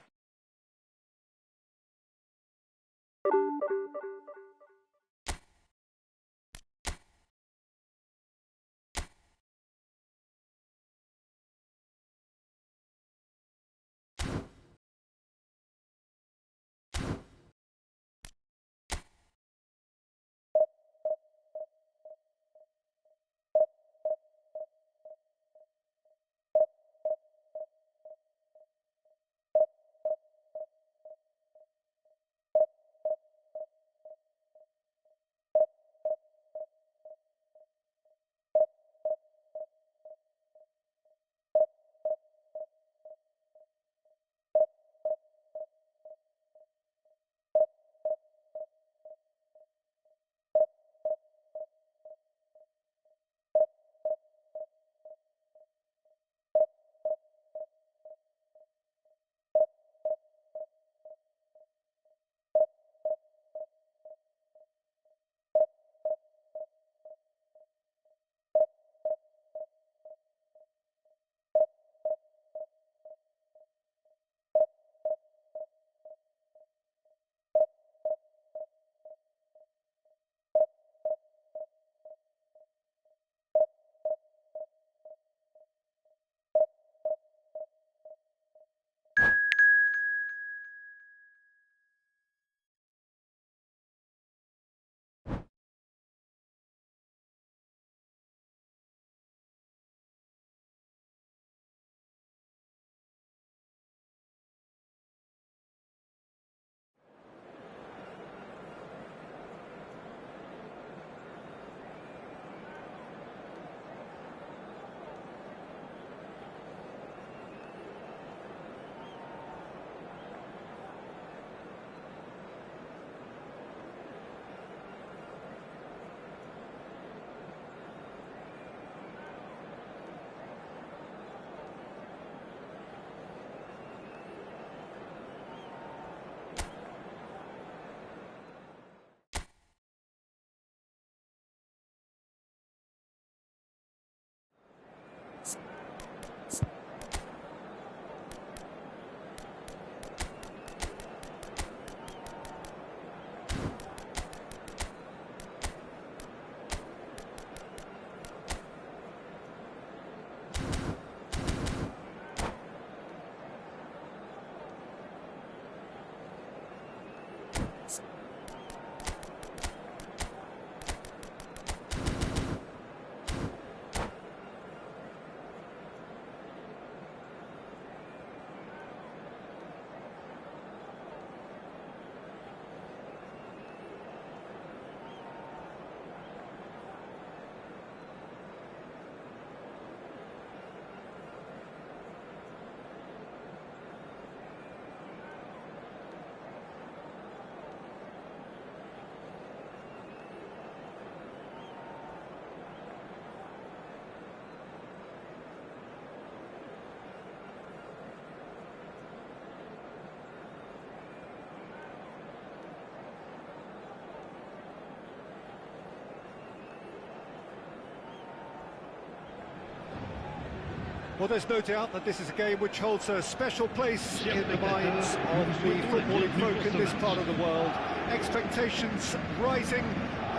Speaker 1: Well, there's no doubt that this is a game which holds a special place in the minds of the footballing folk in this part of the world. Expectations rising,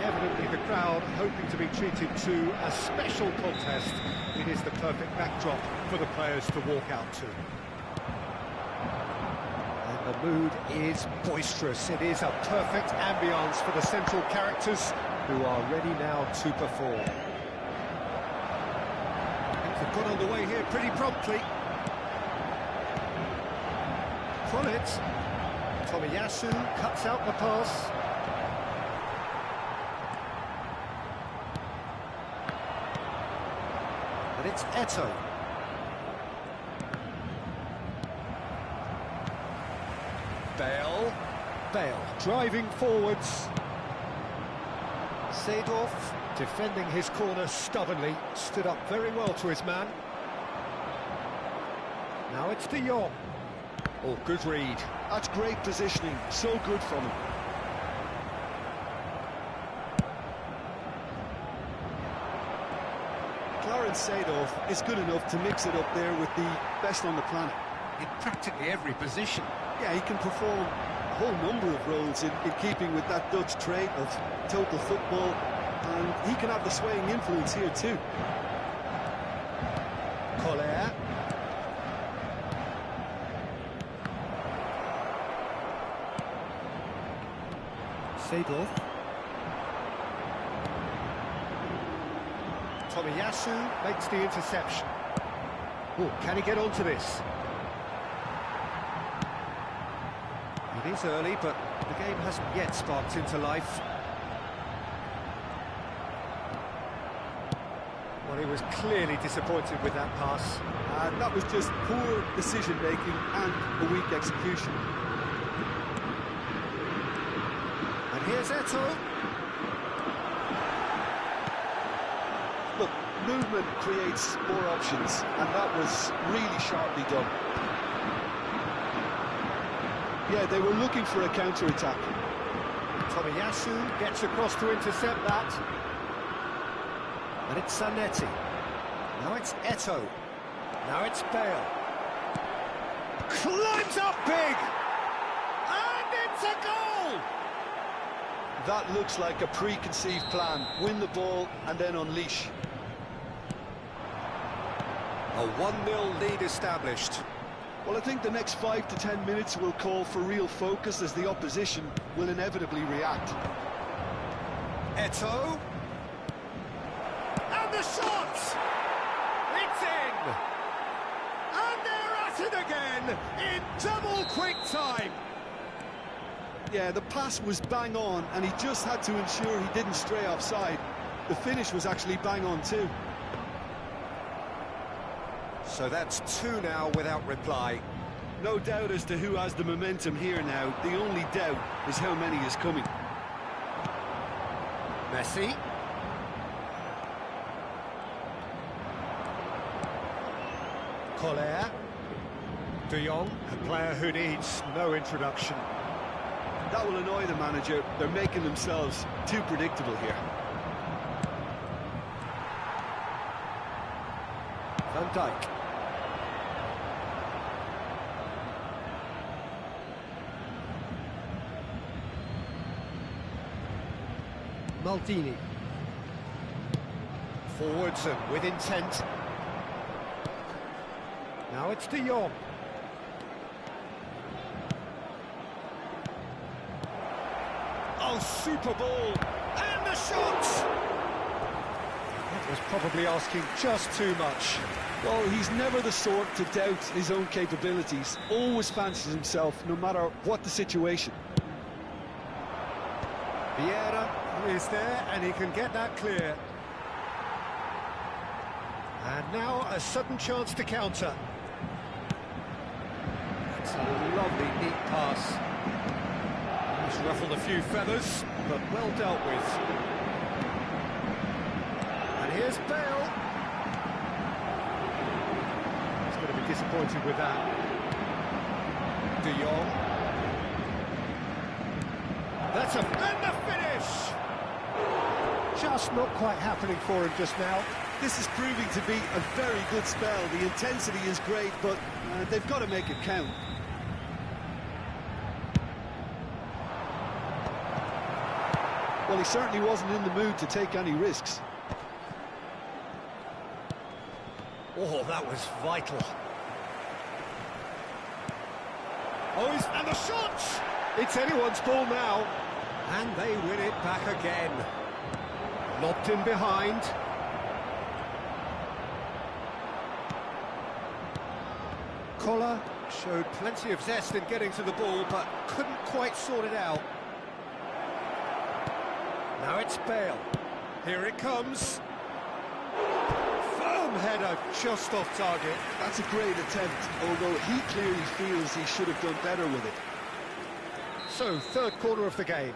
Speaker 1: evidently the crowd hoping to be treated to a special contest. It is the perfect backdrop for the players to walk out to. And the mood is boisterous. It is a perfect ambience for the central characters who are ready now to perform. They've got underway here pretty promptly. From it, Tomiyasu cuts out the pass. And it's Eto'o. Bale driving forwards. Seedorf defending his corner stubbornly, stood up very well to his man. Now it's De Jong. Oh, good read.
Speaker 2: That's great positioning, so good from him. Clarence Seedorf is good enough to mix it up there with the best on the planet.
Speaker 1: In practically every position.
Speaker 2: Yeah, he can perform a whole number of roles in keeping with that Dutch trait of total football, and he can have the swaying influence here too.
Speaker 1: Collier. Seedorf. Tomiyasu makes the interception. Oh, can he get onto this? It is early, but the game hasn't yet sparked into life. Well, he was clearly disappointed with that pass.
Speaker 2: And that was just poor decision-making and a weak execution.
Speaker 1: And here's Eto'o.
Speaker 2: Look, movement creates more options, and that was really sharply done. Yeah, they were looking for a counter-attack.
Speaker 1: Tomiyasu gets across to intercept that. And it's Zanetti. Now it's Eto'o. Now it's Bale. Climbs up big! And it's a goal!
Speaker 2: That looks like a preconceived plan. Win the ball and then unleash.
Speaker 1: A 1-0 lead established.
Speaker 2: Well, I think the next 5 to 10 minutes will call for real focus as the opposition will inevitably react.
Speaker 1: Eto'o. And the shot! It's in! And they're at it again in double quick time.
Speaker 2: Yeah, the pass was bang on, and he just had to ensure he didn't stray offside. The finish was actually bang on too.
Speaker 1: So that's 2 now without reply.
Speaker 2: No doubt as to who has the momentum here now. The only doubt is how many is coming.
Speaker 1: Messi. Collier. De Jong, a player who needs no introduction.
Speaker 2: That will annoy the manager. They're making themselves too predictable here.
Speaker 1: Van Dijk. Maldini. Forwards and with intent. Now it's De Jong. Oh, super ball! And the shot! That was probably asking just too much.
Speaker 2: Well, he's never the sort to doubt his own capabilities. Always fancies himself, no matter what the situation.
Speaker 1: Vieira is there, and he can get that clear. And now a sudden chance to counter. It's a lovely, neat pass. He's ruffled a few feathers, but well dealt with. And here's Bale. He's going to be disappointed with that. De Jong. That's and the finish! Just not quite happening for him just now.
Speaker 2: this is proving to be a very good spell. The intensity is great, but they've got to make it count. Well, he certainly wasn't in the mood to take any risks.
Speaker 1: Oh, that was vital. Oh, and the shot! It's anyone's ball now. And they win it back again. Lobbed in behind. Koller showed plenty of zest in getting to the ball, but couldn't quite sort it out. Now it's Bale. Here it comes. Firm header, just off target.
Speaker 2: That's a great attempt, although he clearly feels he should have done better with it.
Speaker 1: So, third quarter of the game.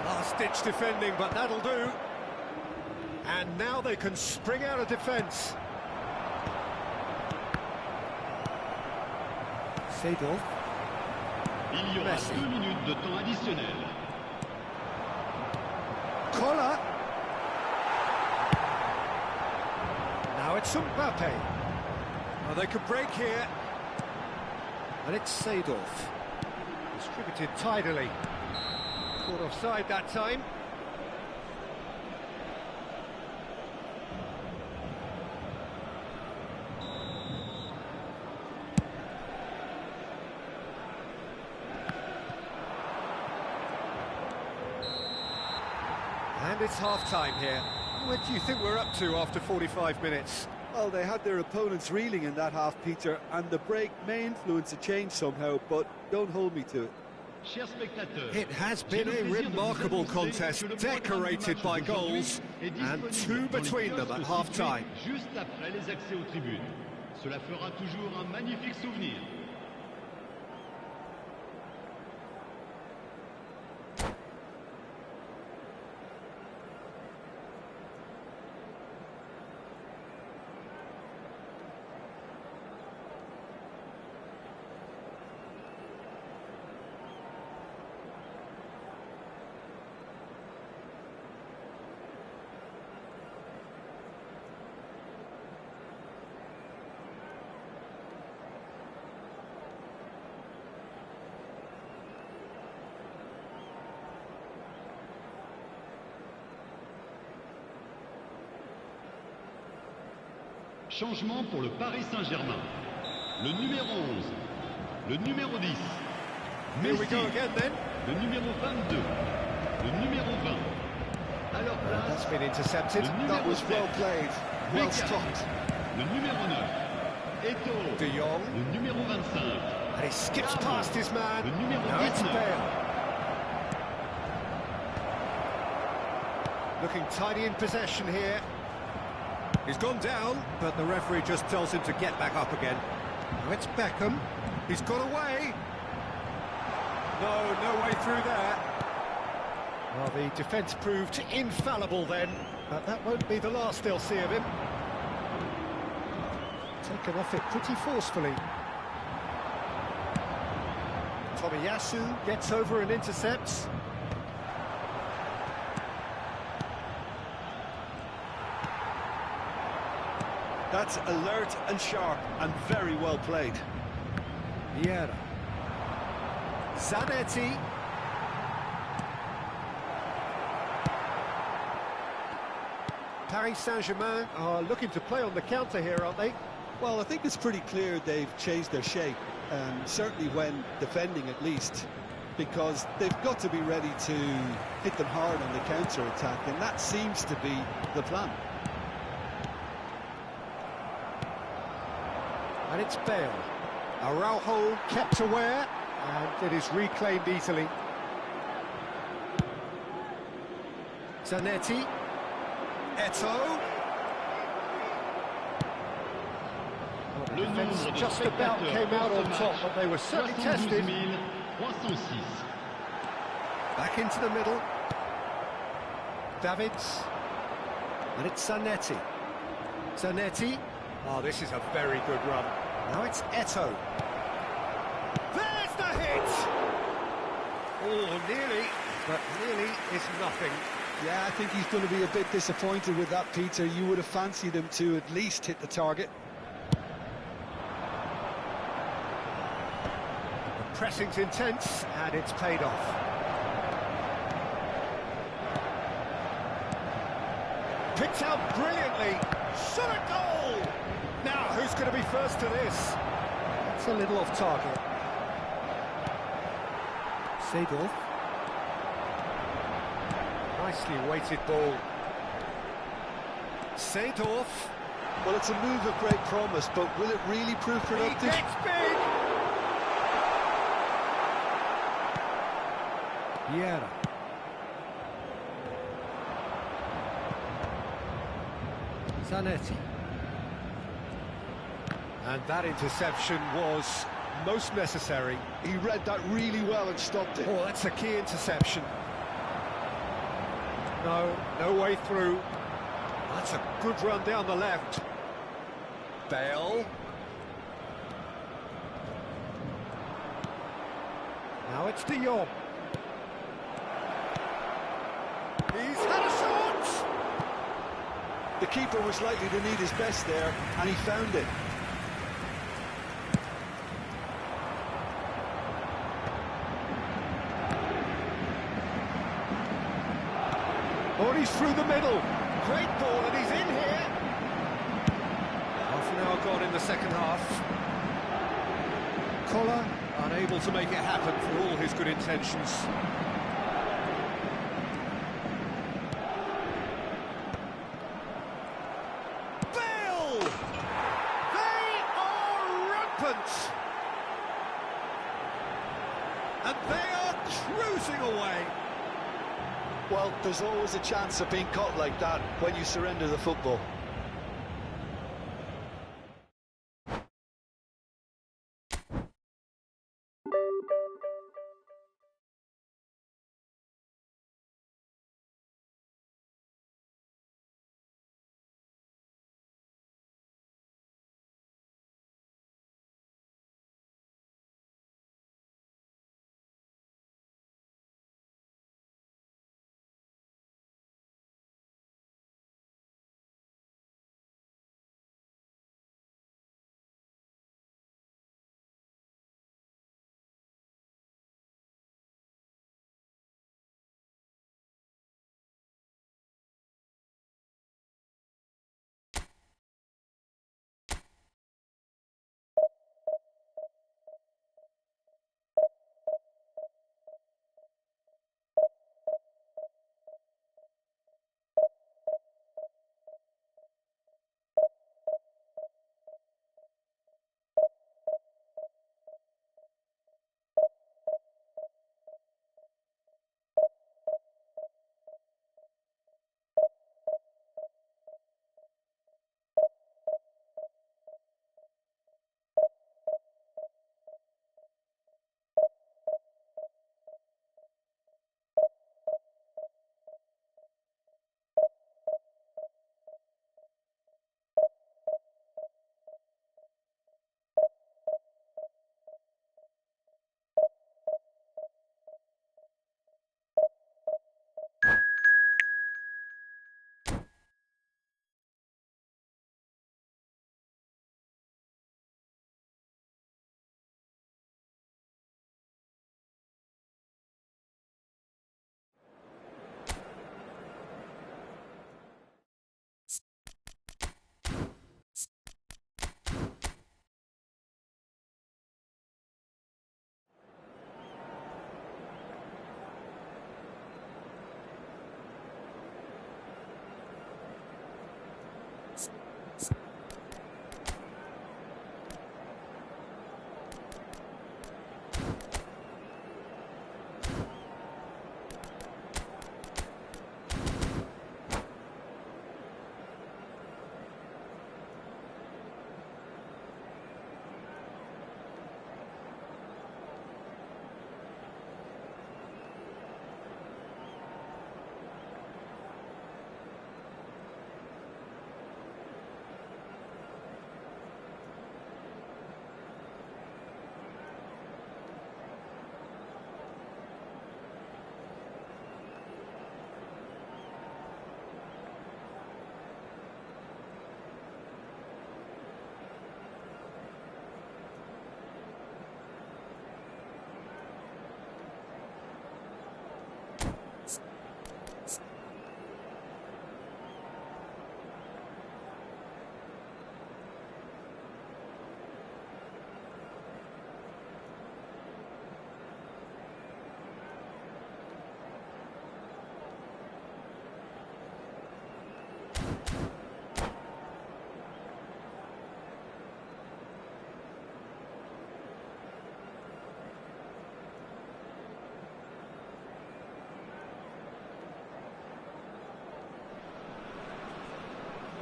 Speaker 1: Last-ditch defending, but that'll do. And now they can spring out of defence. Seedorf.
Speaker 5: Il y aura 2 minutes de temps additionnel.
Speaker 1: Koller. Now it's Mbappe. Oh, they could break here. And it's Seedorf. Distributed tidily. Caught offside that time. And it's half-time here. What do you think we're up to after 45 minutes?
Speaker 2: Well, they had their opponents reeling in that half, Peter, and the break may influence a change somehow, but don't hold me to it.
Speaker 1: It has been a remarkable contest, decorated by goals, and 2 between them at half-time.
Speaker 5: Juste après les accès aux tribunes. Cela fera toujours un magnifique souvenir. Changement pour le Paris Saint-Germain. Le numéro 11, le numéro 10,
Speaker 1: Here we go again then.
Speaker 5: le numéro 22, le numéro 20. À leur
Speaker 1: That's
Speaker 5: place,
Speaker 1: been intercepted.
Speaker 5: le numéro
Speaker 2: That was
Speaker 5: 7,
Speaker 2: well played, well
Speaker 5: Beckham.
Speaker 2: stopped.
Speaker 5: Le numéro 9, Eto'o,
Speaker 1: De Jong.
Speaker 5: le numéro 25.
Speaker 1: And he skips past his man.
Speaker 5: Le numéro
Speaker 1: Now it's
Speaker 5: 19.
Speaker 1: Bale. Looking tidy in possession here. He's gone down, but the referee just tells him to get back up again. Now it's Beckham. He's got away. No way through there. Well, the defence proved infallible then, but that won't be the last they'll see of him. Taken off it pretty forcefully. Tomiyasu gets over and intercepts.
Speaker 2: That's alert and sharp and very well played.
Speaker 1: Vieira. Zanetti. Paris Saint-Germain are looking to play on the counter here, aren't they?
Speaker 2: Well, I think it's pretty clear they've changed their shape, certainly when defending at least, because they've got to be ready to hit them hard on the counter-attack, and that seems to be the plan.
Speaker 1: And it's Bale. Araujo kept aware, and it is reclaimed easily. Zanetti. Eto'o. Well, the defence just about came out on top, but they were certainly tested.
Speaker 5: 306.
Speaker 1: Back into the middle. Davids. And it's Zanetti. Zanetti. Oh, this is a very good run. Now it's Eto'o. There's the hit! Oh, nearly, but nearly is nothing.
Speaker 2: Yeah, I think he's going to be a bit disappointed with that, Peter. You would have fancied him to at least hit the target.
Speaker 1: The pressing's intense, and it's paid off. Picked out brilliantly. Shot a goal! Now, who's going to be first to this? It's a little off target. Seedorf. Nicely weighted ball. Seedorf.
Speaker 2: Well, it's a move of great promise, but will it really prove productive?
Speaker 1: He gets big! Vieira. Zanetti. And that interception was most necessary.
Speaker 2: He read that really well and stopped it.
Speaker 1: Oh, that's a key interception. No way through. That's a good run down the left. Bale. Now it's De Jong. He's had a shot!
Speaker 2: The keeper was likely to need his best there, and he found it.
Speaker 1: Oh, he's through the middle. Great ball, and he's in here. Half an hour gone in the second half. Collar unable to make it happen for all his good intentions. Bale! They are rampant! And they are cruising away.
Speaker 2: Well, there's always a chance of being caught like that when you surrender the football.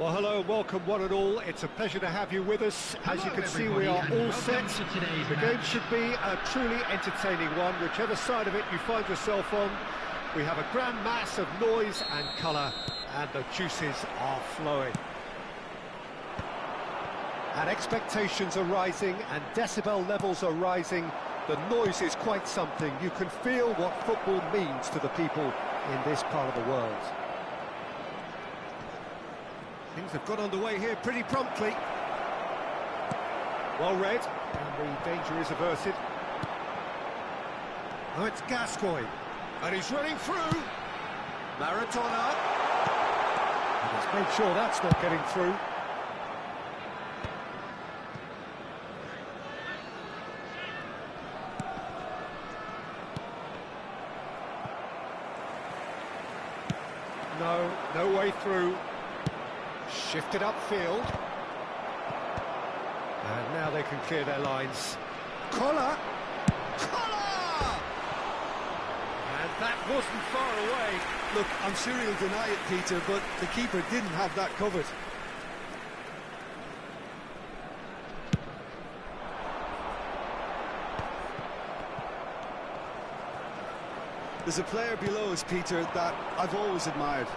Speaker 1: Well, hello and welcome one and all. It's a pleasure to have you with us. As you can see, we are all set. The game should be a truly entertaining one, whichever side of it you find yourself on. We have a grand mass of noise and colour, and the juices are flowing. And expectations are rising, and decibel levels are rising. The noise is quite something. You can feel what football means to the people in this part of the world. Things have got underway here pretty promptly. Well read, and the danger is averted. Oh, it's Gascoigne, and he's running through. Maradona. And he's made sure that's not getting through. No way through. Shifted upfield. And now they can clear their lines. Collar! And that wasn't far away.
Speaker 2: Look, I'm sure he'll deny it, Peter, but the keeper didn't have that covered. There's a player below us, Peter, that I've always admired.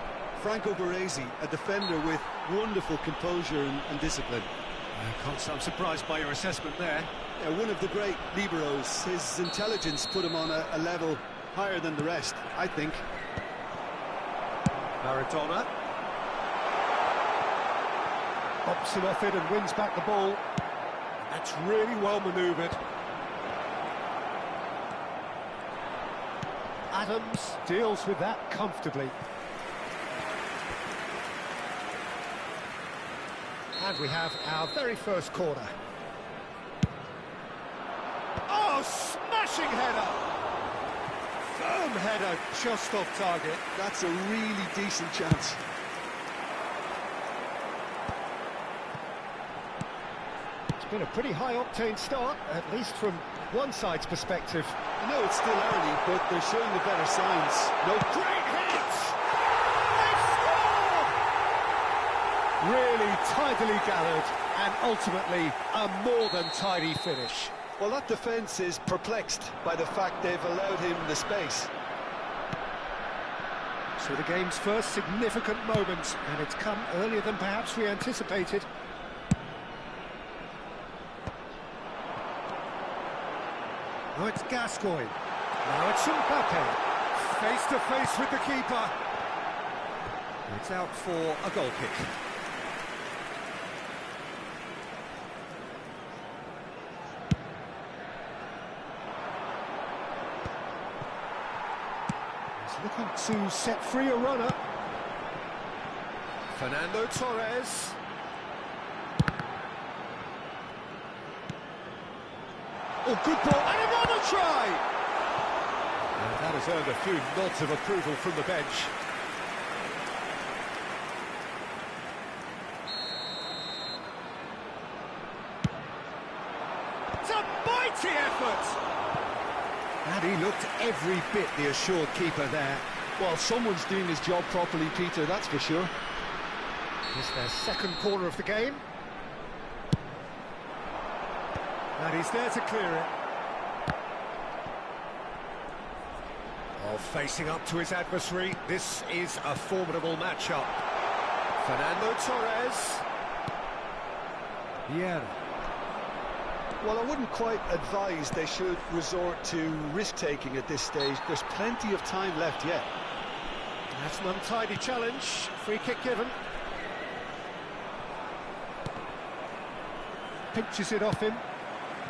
Speaker 2: Franco Baresi, a defender with wonderful composure and discipline.
Speaker 1: I'm surprised by your assessment there.
Speaker 2: Yeah, one of the great liberos. His intelligence put him on a level higher than the rest, I think.
Speaker 1: Maradona. Hops him off it and wins back the ball. That's really well manoeuvred. Adams deals with that comfortably. And we have our very first corner. Oh, smashing header! Firm header, just off target.
Speaker 2: That's a really decent chance.
Speaker 1: It's been a pretty high-octane start, at least from one side's perspective.
Speaker 2: I know it's still early, but they're showing the better signs. No
Speaker 1: Great hits! They score! Really tidily gathered, and ultimately a more than tidy finish.
Speaker 2: Well, that defence is perplexed by the fact they've allowed him the space.
Speaker 1: So the game's first significant moment, and it's come earlier than perhaps we anticipated. Now it's Gascoigne. Now it's Mbappe. Face to face with the keeper. It's out for a goal kick. He's looking to set free a runner. Fernando Torres. Oh, good ball, and another try! And that has earned a few nods of approval from the bench. It's a mighty effort! And he looked every bit the assured keeper there.
Speaker 2: Well, someone's doing his job properly, Peter, that's for sure.
Speaker 1: It's their second corner of the game. And he's there to clear it. Oh, facing up to his adversary, this is a formidable matchup. Fernando Torres. Yeah.
Speaker 2: Well, I wouldn't quite advise they should resort to risk-taking at this stage. There's plenty of time left yet.
Speaker 1: That's an untidy challenge. Free kick given. Pinches it off him.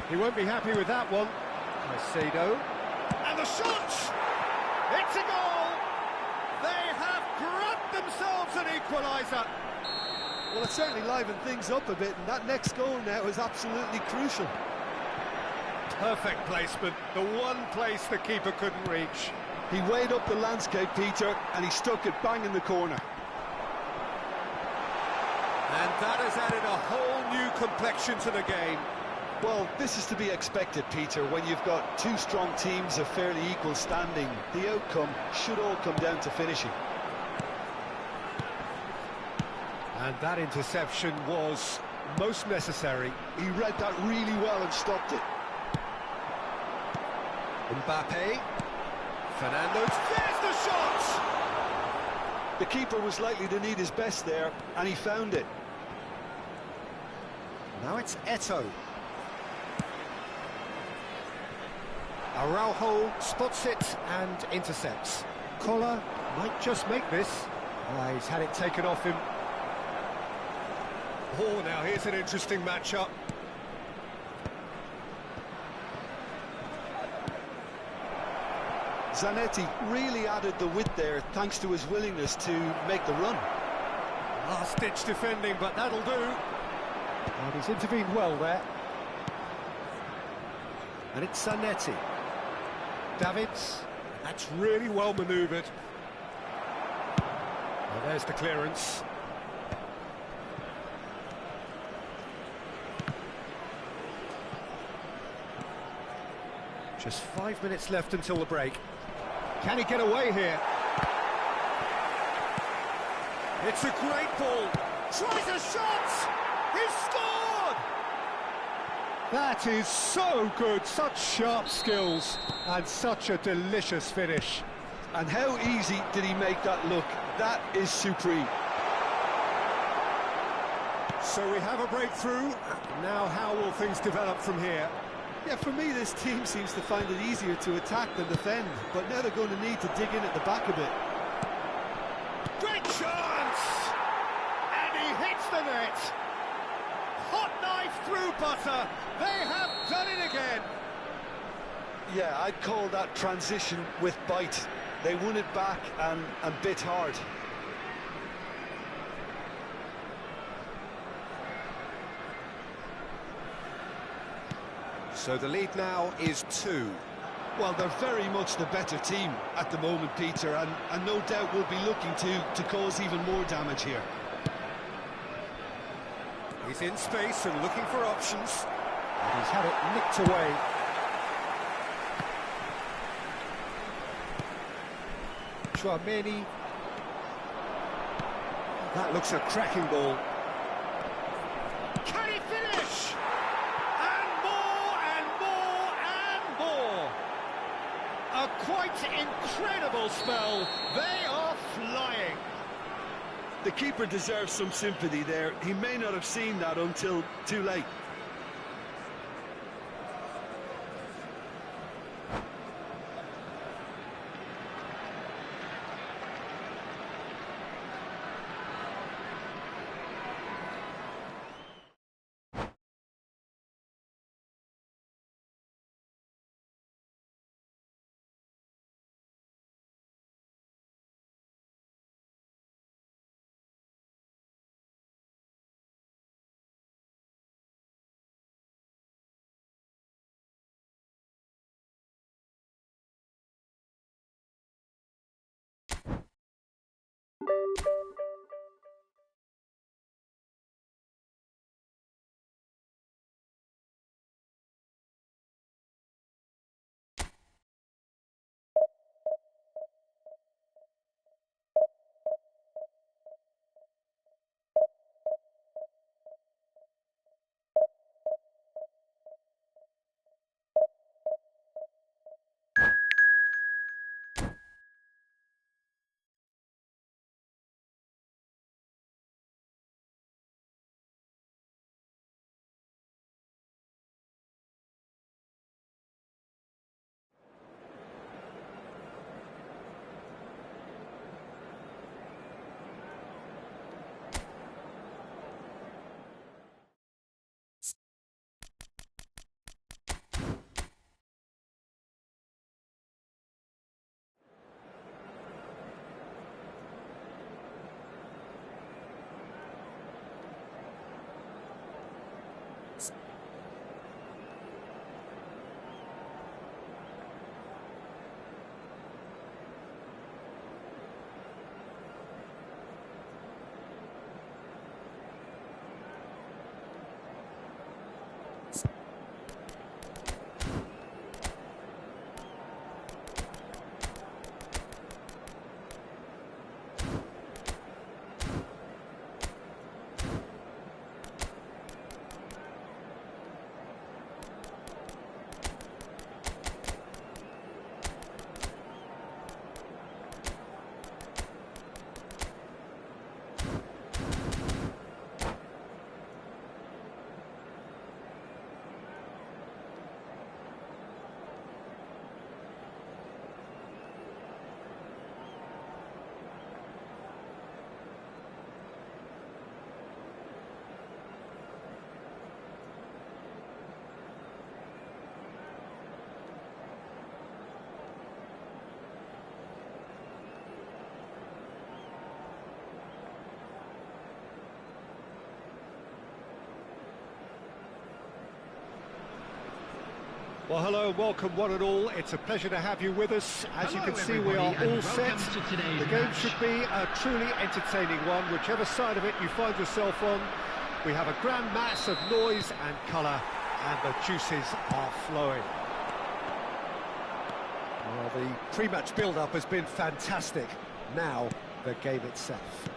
Speaker 1: He won't be happy with that one. Caicedo. And the shot! It's a goal! They have grabbed themselves an equaliser.
Speaker 2: Well, it certainly livened things up a bit, and that next goal now is absolutely crucial.
Speaker 1: Perfect placement, the one place the keeper couldn't reach.
Speaker 2: He weighed up the landscape, Peter, and he stuck it bang in the corner.
Speaker 1: And that has added a whole new complexion to the game.
Speaker 2: Well, this is to be expected, Peter, when you've got two strong teams of fairly equal standing. The outcome should all come down to finishing.
Speaker 1: And that interception was most necessary.
Speaker 2: He read that really well and stopped it.
Speaker 1: Mbappe. Fernando's. There's the shot!
Speaker 2: The keeper was likely to need his best there, and he found it.
Speaker 1: Now it's Eto'o. Araujo spots it and intercepts. Collar might just make this. He's had it taken off him. Oh, now here's an interesting matchup.
Speaker 2: Zanetti really added the width there thanks to his willingness to make the run.
Speaker 1: Last-ditch defending, but that'll do. And he's intervened well there. And it's Zanetti. Davids. That's really well manoeuvred. Well, there's the clearance. Just 5 minutes left until the break. Can he get away here? It's a great ball. Tries a shot! He's scored! That is so good. Such sharp skills and such a delicious finish.
Speaker 2: And how easy did he make that look? That is supreme.
Speaker 1: So we have a breakthrough. Now how will things develop from here?
Speaker 2: Yeah, for me, this team seems to find it easier to attack than defend, but now they're going to need to dig in at the back a bit.
Speaker 1: Great chance! And he hits the net! Hot knife through butter! They have done it again!
Speaker 2: Yeah, I'd call that transition with bite. They won it back and bit hard.
Speaker 1: So the lead now is 2.
Speaker 2: Well, they're very much the better team at the moment, Peter, and no doubt will be looking to cause even more damage here.
Speaker 1: He's in space and looking for options. And he's had it nicked away. Chouameni. That looks a cracking ball. Can he finish? And more and more and more. A quite incredible spell. They are flying.
Speaker 2: The keeper deserves some sympathy there. He may not have seen that until too late.
Speaker 1: Well, hello, welcome one and all. It's a pleasure to have you with us. As
Speaker 3: Hello,
Speaker 1: you can see, we are
Speaker 3: everybody,
Speaker 1: all
Speaker 3: and
Speaker 1: set.
Speaker 3: welcome to today's
Speaker 1: The game
Speaker 3: match.
Speaker 1: should be a truly entertaining one, whichever side of it you find yourself on. We have a grand mass of noise and colour, and the juices are flowing. Well, the pre-match build-up has been fantastic. Now, the game itself.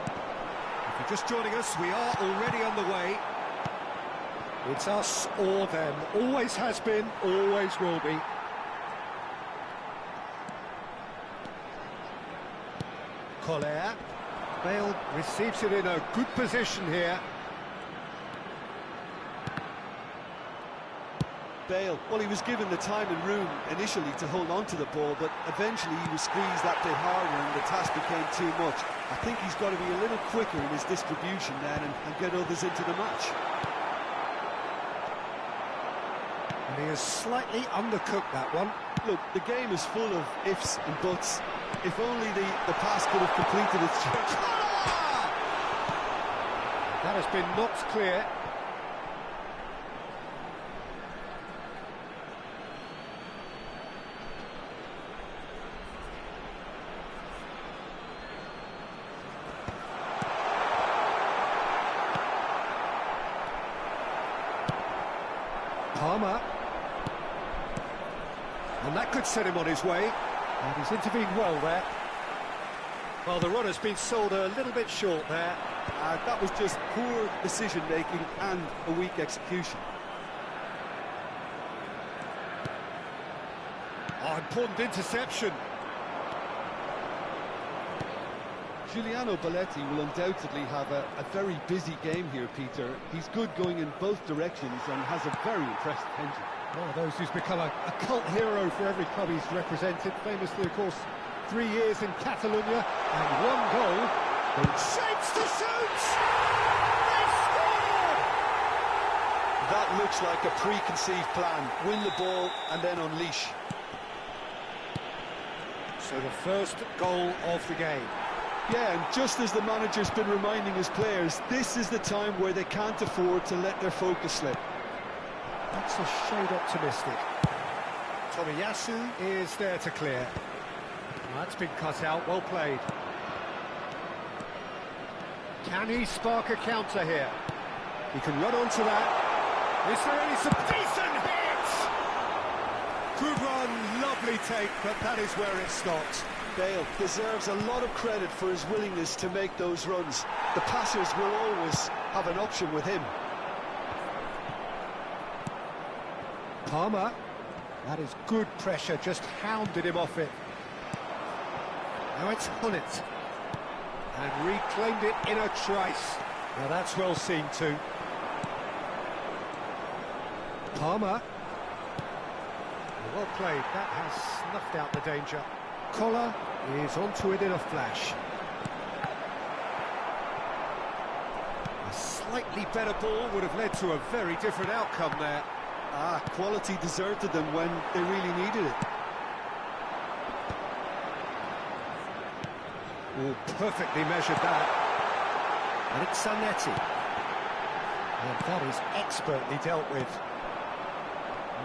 Speaker 1: If you're just joining us, we are already on the way. It's us or them. Always has been, always will be. Collier. Bale receives it in a good position here.
Speaker 2: Bale, well, he was given the time and room initially to hold on to the ball, but eventually he was squeezed that bit harder and the task became too much. I think he's got to be a little quicker in his distribution then and get others into the match.
Speaker 1: And he has slightly undercooked that one.
Speaker 2: Look, the game is full of ifs and buts. If only the pass could have completed its job.
Speaker 1: That has been knocked clear. Palmer. And that could set him on his way. And he's intervened well there. Well, the runner's been sold a little bit short there.
Speaker 2: That was just poor decision-making and a weak execution.
Speaker 1: Oh, important interception.
Speaker 2: Giuliano Belletti will undoubtedly have a very busy game here, Peter. He's good going in both directions and has a very impressive engine.
Speaker 1: One of those who's become a cult hero for every club he's represented. Famously, of course, 3 years in Catalonia and 1 goal. Shapes to shoot! They score!
Speaker 2: That looks like a preconceived plan. Win the ball and then unleash.
Speaker 1: So the first goal of the game.
Speaker 2: Yeah, and just as the manager's been reminding his players, this is the time where they can't afford to let their focus slip.
Speaker 1: That's a shade optimistic. Tomiyasu is there to clear. That's been cut out, well played. Can he spark a counter here? He can run onto that. Is there any decent hit? Good run, lovely take, but that is where it stopped.
Speaker 2: Bale deserves a lot of credit for his willingness to make those runs. The passers will always have an option with him.
Speaker 1: Palmer. That is good pressure, just hounded him off it. Now it's Hunnit. And reclaimed it in a trice. Now that's well seen too. Palmer. Well played, that has snuffed out the danger. Collar is onto it in a flash. A slightly better ball would have led to a very different outcome there.
Speaker 2: Quality deserted them when they really needed it.
Speaker 1: Oh, perfectly measured that. And it's Zanetti. And that is expertly dealt with.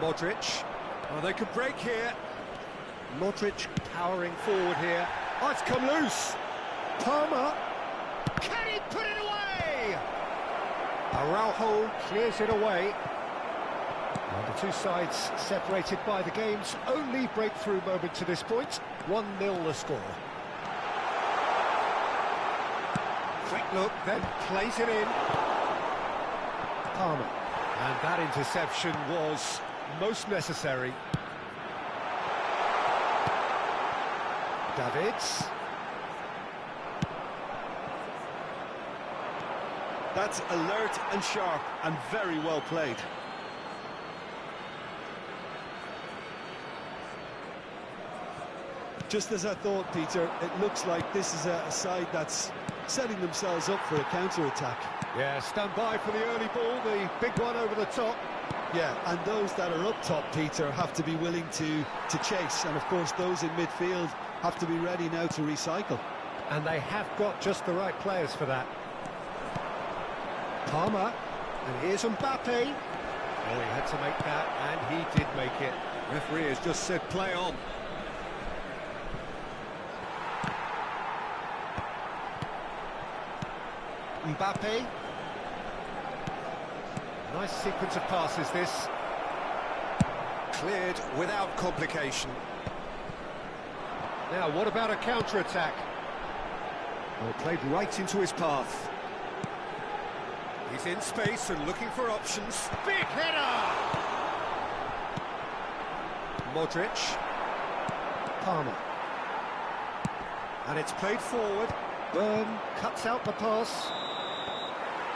Speaker 1: Modric. Oh, they could break here. Modric powering forward here. Oh, it's come loose. Palmer. Can he put it away? Araujo clears it away. And the two sides separated by the game's only breakthrough moment to this point. 1-0 the score. Quick look, then plays it in. Palmer. And that interception was most necessary. Davids.
Speaker 2: That's alert and sharp and very well played. Just as I thought, Peter, it looks like this is a side that's setting themselves up for a counter-attack.
Speaker 1: Yeah, stand by for the early ball, the big one over the top.
Speaker 2: Yeah, and those that are up top, Peter, have to be willing to chase. And, of course, those in midfield have to be ready now to recycle.
Speaker 1: And they have got just the right players for that. Palmer, and here's Mbappe. Oh, he had to make that, and he did make it. Referee has just said play on. Mbappe. Nice sequence of passes, this. Cleared without complication. Now, what about a counter-attack? Well, played right into his path. He's in space and looking for options. Big header! Modric. Palmer. And it's played forward. Byrne cuts out the pass.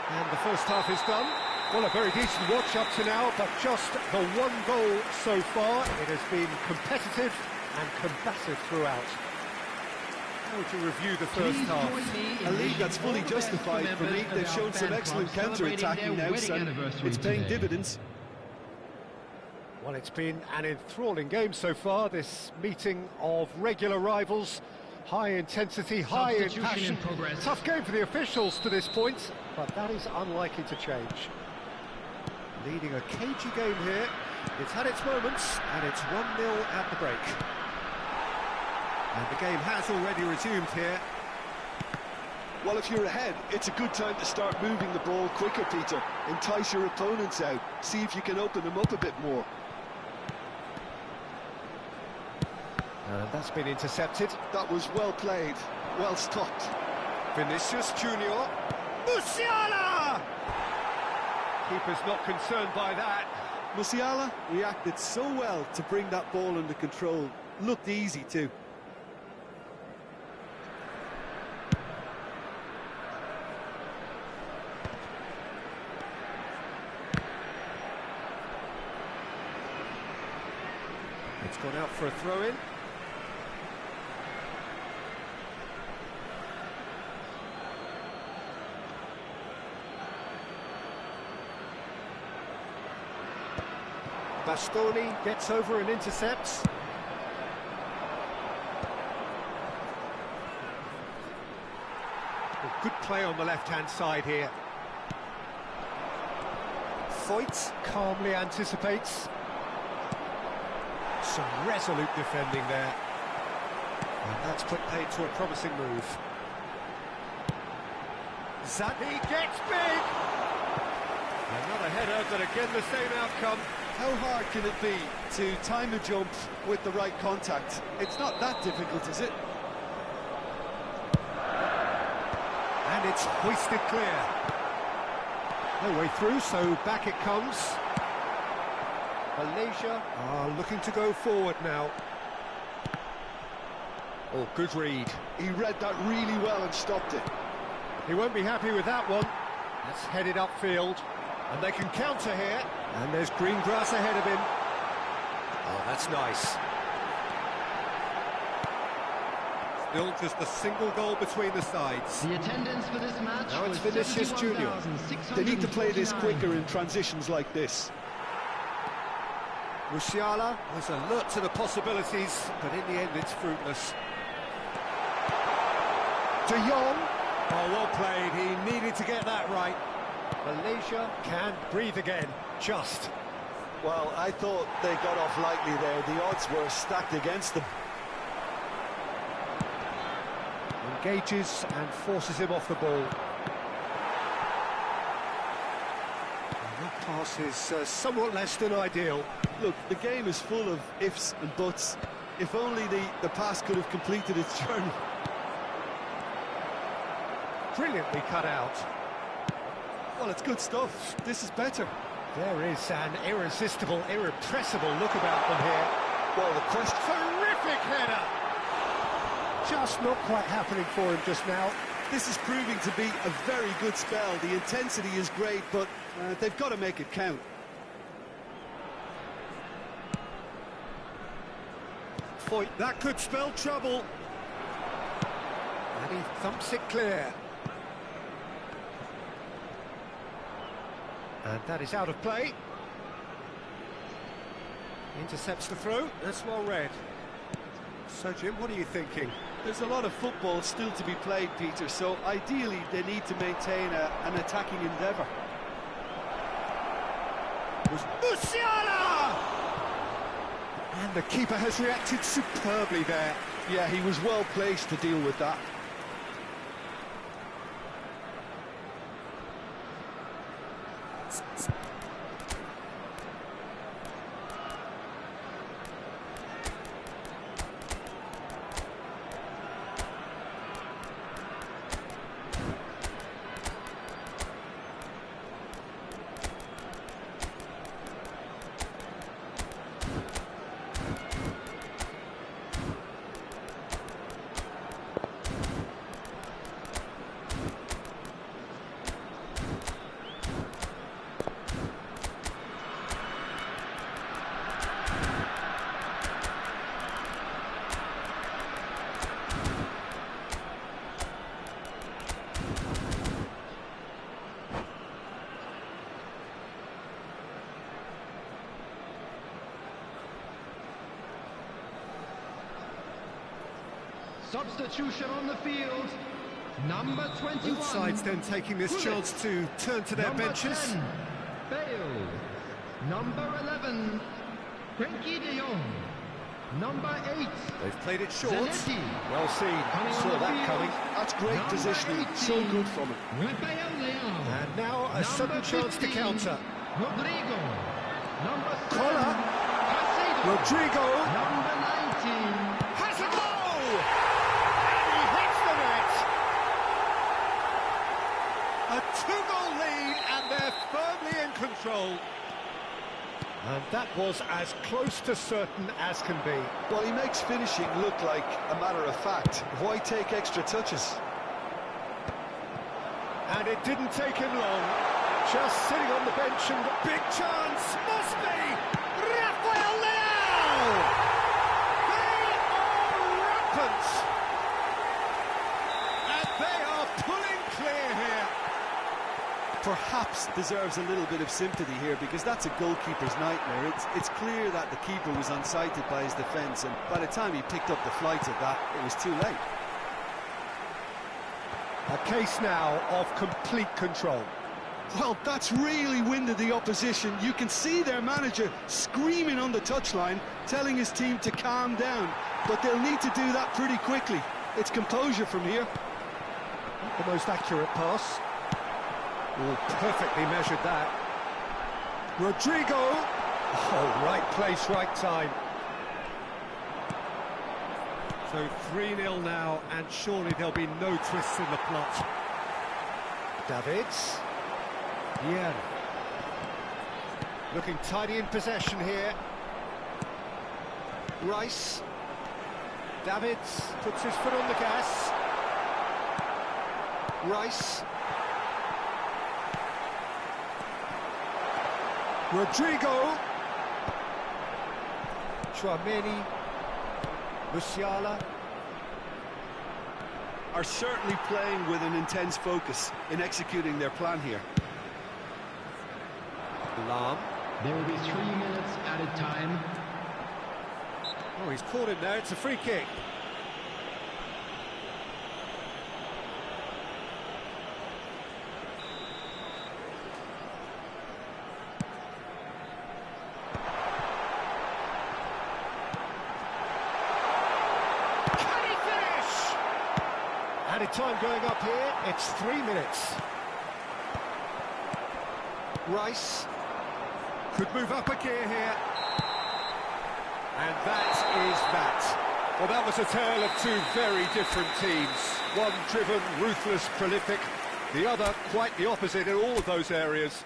Speaker 1: And the first half is done. Well, a very decent watch up to now, but just the one goal so far. It has been competitive and combative throughout. How would you review the first half?
Speaker 2: A lead that's fully justified for me. They've shown some excellent counter-attacking now, and it's paying dividends.
Speaker 1: Well, it's been an enthralling game so far, this meeting of regular rivals. High intensity, high in passion. Tough game for the officials to this point, but that is unlikely to change. Leading a cagey game here. It's had its moments, and it's 1-0 at the break. And the game has already resumed here.
Speaker 2: Well, if you're ahead, it's a good time to start moving the ball quicker, Peter. Entice your opponents out. See if you can open them up a bit more.
Speaker 1: And that's been intercepted.
Speaker 2: That was well played, well stopped.
Speaker 1: Vinicius Junior. Musiala! Keeper's not concerned by that.
Speaker 2: Musiala reacted so well to bring that ball under control. Looked easy too.
Speaker 1: It's gone out for a throw-in. Bastoni gets over and intercepts. Good play on the left-hand side here. Foyt calmly anticipates. Some resolute defending there. And that's put paid to a promising move. Zadi gets big! Another header, but again the same outcome.
Speaker 2: How hard can it be to time a jump with the right contact? It's not that difficult, is it?
Speaker 1: And it's hoisted clear. No way through, so back it comes. Malaysia are looking to go forward now. Oh, good read.
Speaker 2: He read that really well and stopped it.
Speaker 1: He won't be happy with that one. That's headed upfield. And they can counter here. And there's green grass ahead of him. Oh, that's nice. Still just a single goal between the sides.
Speaker 4: The attendance for this match
Speaker 1: Now it's
Speaker 4: was
Speaker 1: Vinicius Junior.
Speaker 2: They need to play this quicker in transitions like this.
Speaker 1: Musiala was alert to the possibilities, but in the end it's fruitless. De Jong. Oh, well played. He needed to get that right. Malaysia can breathe again. Just.
Speaker 2: Well, I thought they got off lightly there. The odds were stacked against them.
Speaker 1: Engages and forces him off the ball. And that pass is somewhat less than ideal.
Speaker 2: Look, the game is full of ifs and buts. If only the pass could have completed its journey.
Speaker 1: Brilliantly cut out.
Speaker 2: Well, it's good stuff. This is better.
Speaker 1: There is an irresistible, irrepressible look about them here.
Speaker 2: Well, the question...
Speaker 1: Terrific header! Just not quite happening for him just now.
Speaker 2: This is proving to be a very good spell. The intensity is great, but they've got to make it count.
Speaker 1: Foyt, that could spell trouble. And he thumps it clear. And that is out of play. Intercepts the throw. That's well read. So, Jim, what are you thinking?
Speaker 2: There's a lot of football still to be played, Peter, so ideally they need to maintain an attacking endeavour.
Speaker 1: was Musiala! And the keeper has reacted superbly there.
Speaker 2: Yeah, he was well placed to deal with that.
Speaker 4: Substitution on the field. Number 21.
Speaker 1: Both sides then taking this chance to turn to their
Speaker 4: Number
Speaker 1: benches.
Speaker 4: 10, Bale. Number 11, Frenkie de Jong. Number 8,
Speaker 1: They've played it short.
Speaker 4: Zanetti.
Speaker 1: Well seen,
Speaker 4: Coming on
Speaker 1: saw
Speaker 4: the
Speaker 1: that
Speaker 4: field.
Speaker 1: coming.
Speaker 2: That's great
Speaker 4: Number
Speaker 2: positioning,
Speaker 4: 18,
Speaker 2: so good from him.
Speaker 4: Raphael Leao.
Speaker 1: And now a
Speaker 4: Number
Speaker 1: sudden chance to
Speaker 4: 15,
Speaker 1: counter.
Speaker 4: Rodrigo. Number 7,
Speaker 1: Collar.
Speaker 4: Caicedo.
Speaker 1: Rodrigo
Speaker 4: Number 19,
Speaker 1: has a goal! And he hits the net! A two-goal lead and they're firmly in control. And that was as close to certain as can be.
Speaker 2: Well, he makes finishing look like a matter of fact. Why take extra touches?
Speaker 1: And it didn't take him long. Just sitting on the bench and the big chance must be Raphael Leao! They are rampant! And they are pulling clear here.
Speaker 2: Perhaps deserves a little bit of sympathy here because that's a goalkeeper's nightmare. It's clear that the keeper was unsighted by his defence, and by the time he picked up the flight of that, it was too late.
Speaker 1: A case now of complete control.
Speaker 2: Well, that's really winded the opposition. You can see their manager screaming on the touchline, telling his team to calm down. But they'll need to do that pretty quickly. It's composure from here.
Speaker 1: Not the most accurate pass. Oh, perfectly measured that. Rodrigo. Oh, right place, right time. So 3-0 now, and surely there'll be no twists in the plot. Davids. Yeah. Looking tidy in possession here. Rice. Davids puts his foot on the gas. Rice. Rodrigo. Chouameni. Musiala.
Speaker 2: Are certainly playing with an intense focus in executing their plan here.
Speaker 1: Lam.
Speaker 4: There will be 3 minutes added time.
Speaker 1: Oh, he's caught him there. It's a free kick. Can he finish? Added time going up here. It's 3 minutes. Rice could move up a gear here. And that is that. Well, that was a tale of two very different teams. One driven, ruthless, prolific. The other quite the opposite in all of those areas.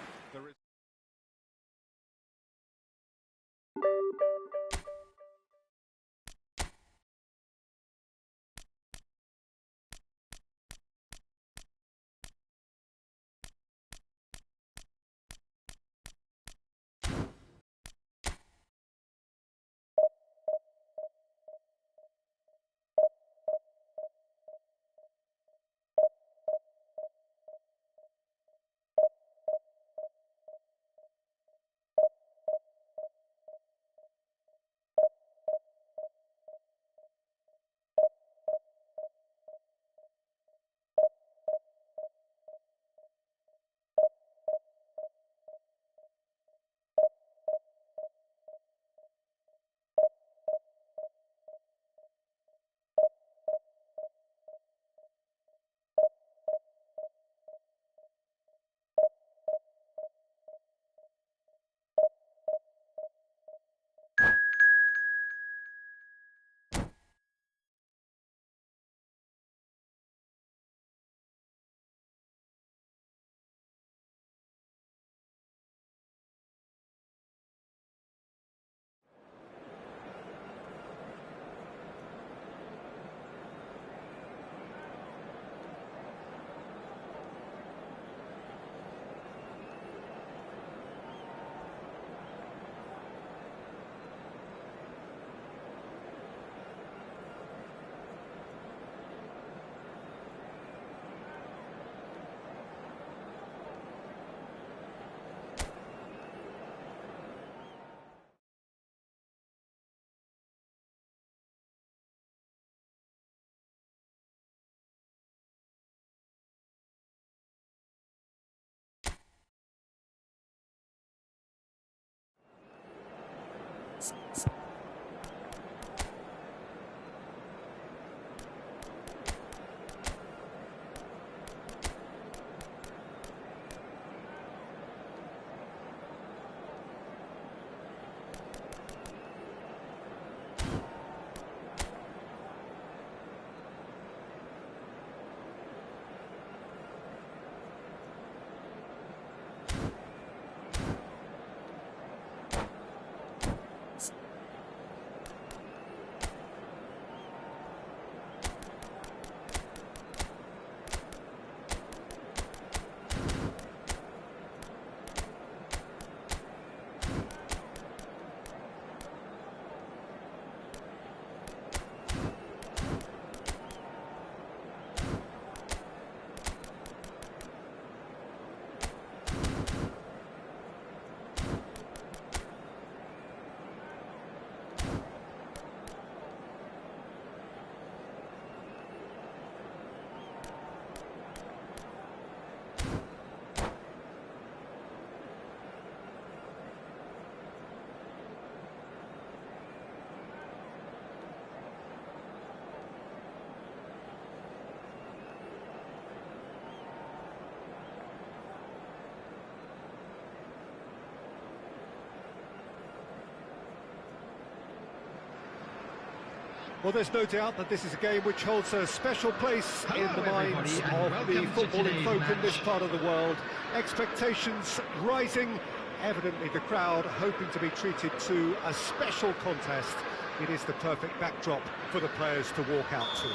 Speaker 1: Well, there's no doubt that this is a game which holds a special place in the minds of the footballing folk in this part of the world. Expectations rising, evidently the crowd hoping to be treated to a special contest. It is the perfect backdrop for the players to walk out to.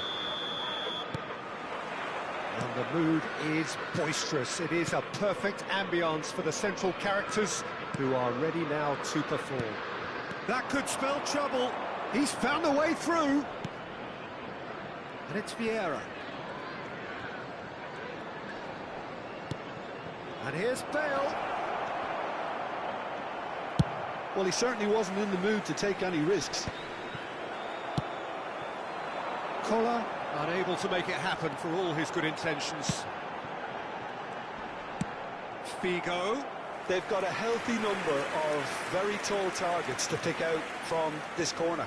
Speaker 1: And the mood is boisterous. It is a perfect ambience for the central characters who are ready now to perform. That could spell trouble. He's found a way through. And it's Vieira. And here's Bale.
Speaker 2: Well, he certainly wasn't in the mood to take any risks.
Speaker 1: Kola, unable to make it happen for all his good intentions. Figo.
Speaker 2: They've got a healthy number of very tall targets to pick out from this corner.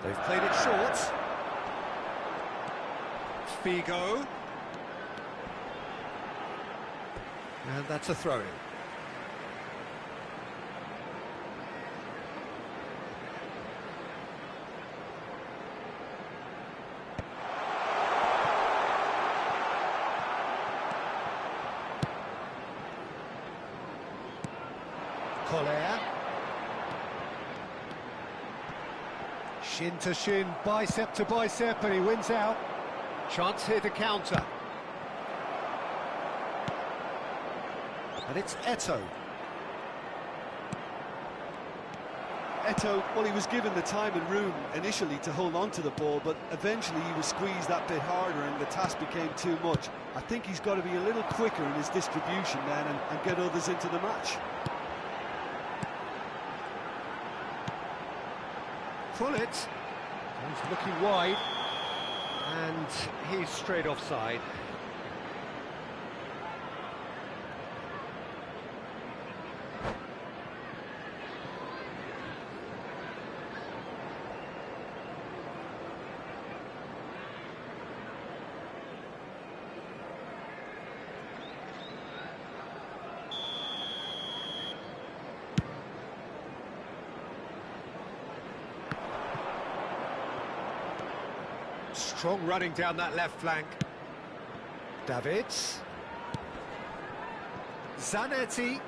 Speaker 1: They've played it short. Figo. And that's a throw-in. Collier. Shin to shin, bicep to bicep, and he wins out. Chance here to counter. And it's Eto'o.
Speaker 2: Eto'o, well, he was given the time and room initially to hold on to the ball, but eventually he was squeezed that bit harder and the task became too much. I think he's got to be a little quicker in his distribution then and get others into the match.
Speaker 1: Pullet. He's looking wide. And he's straight offside. Strong running down that left flank. Davids. Zanetti.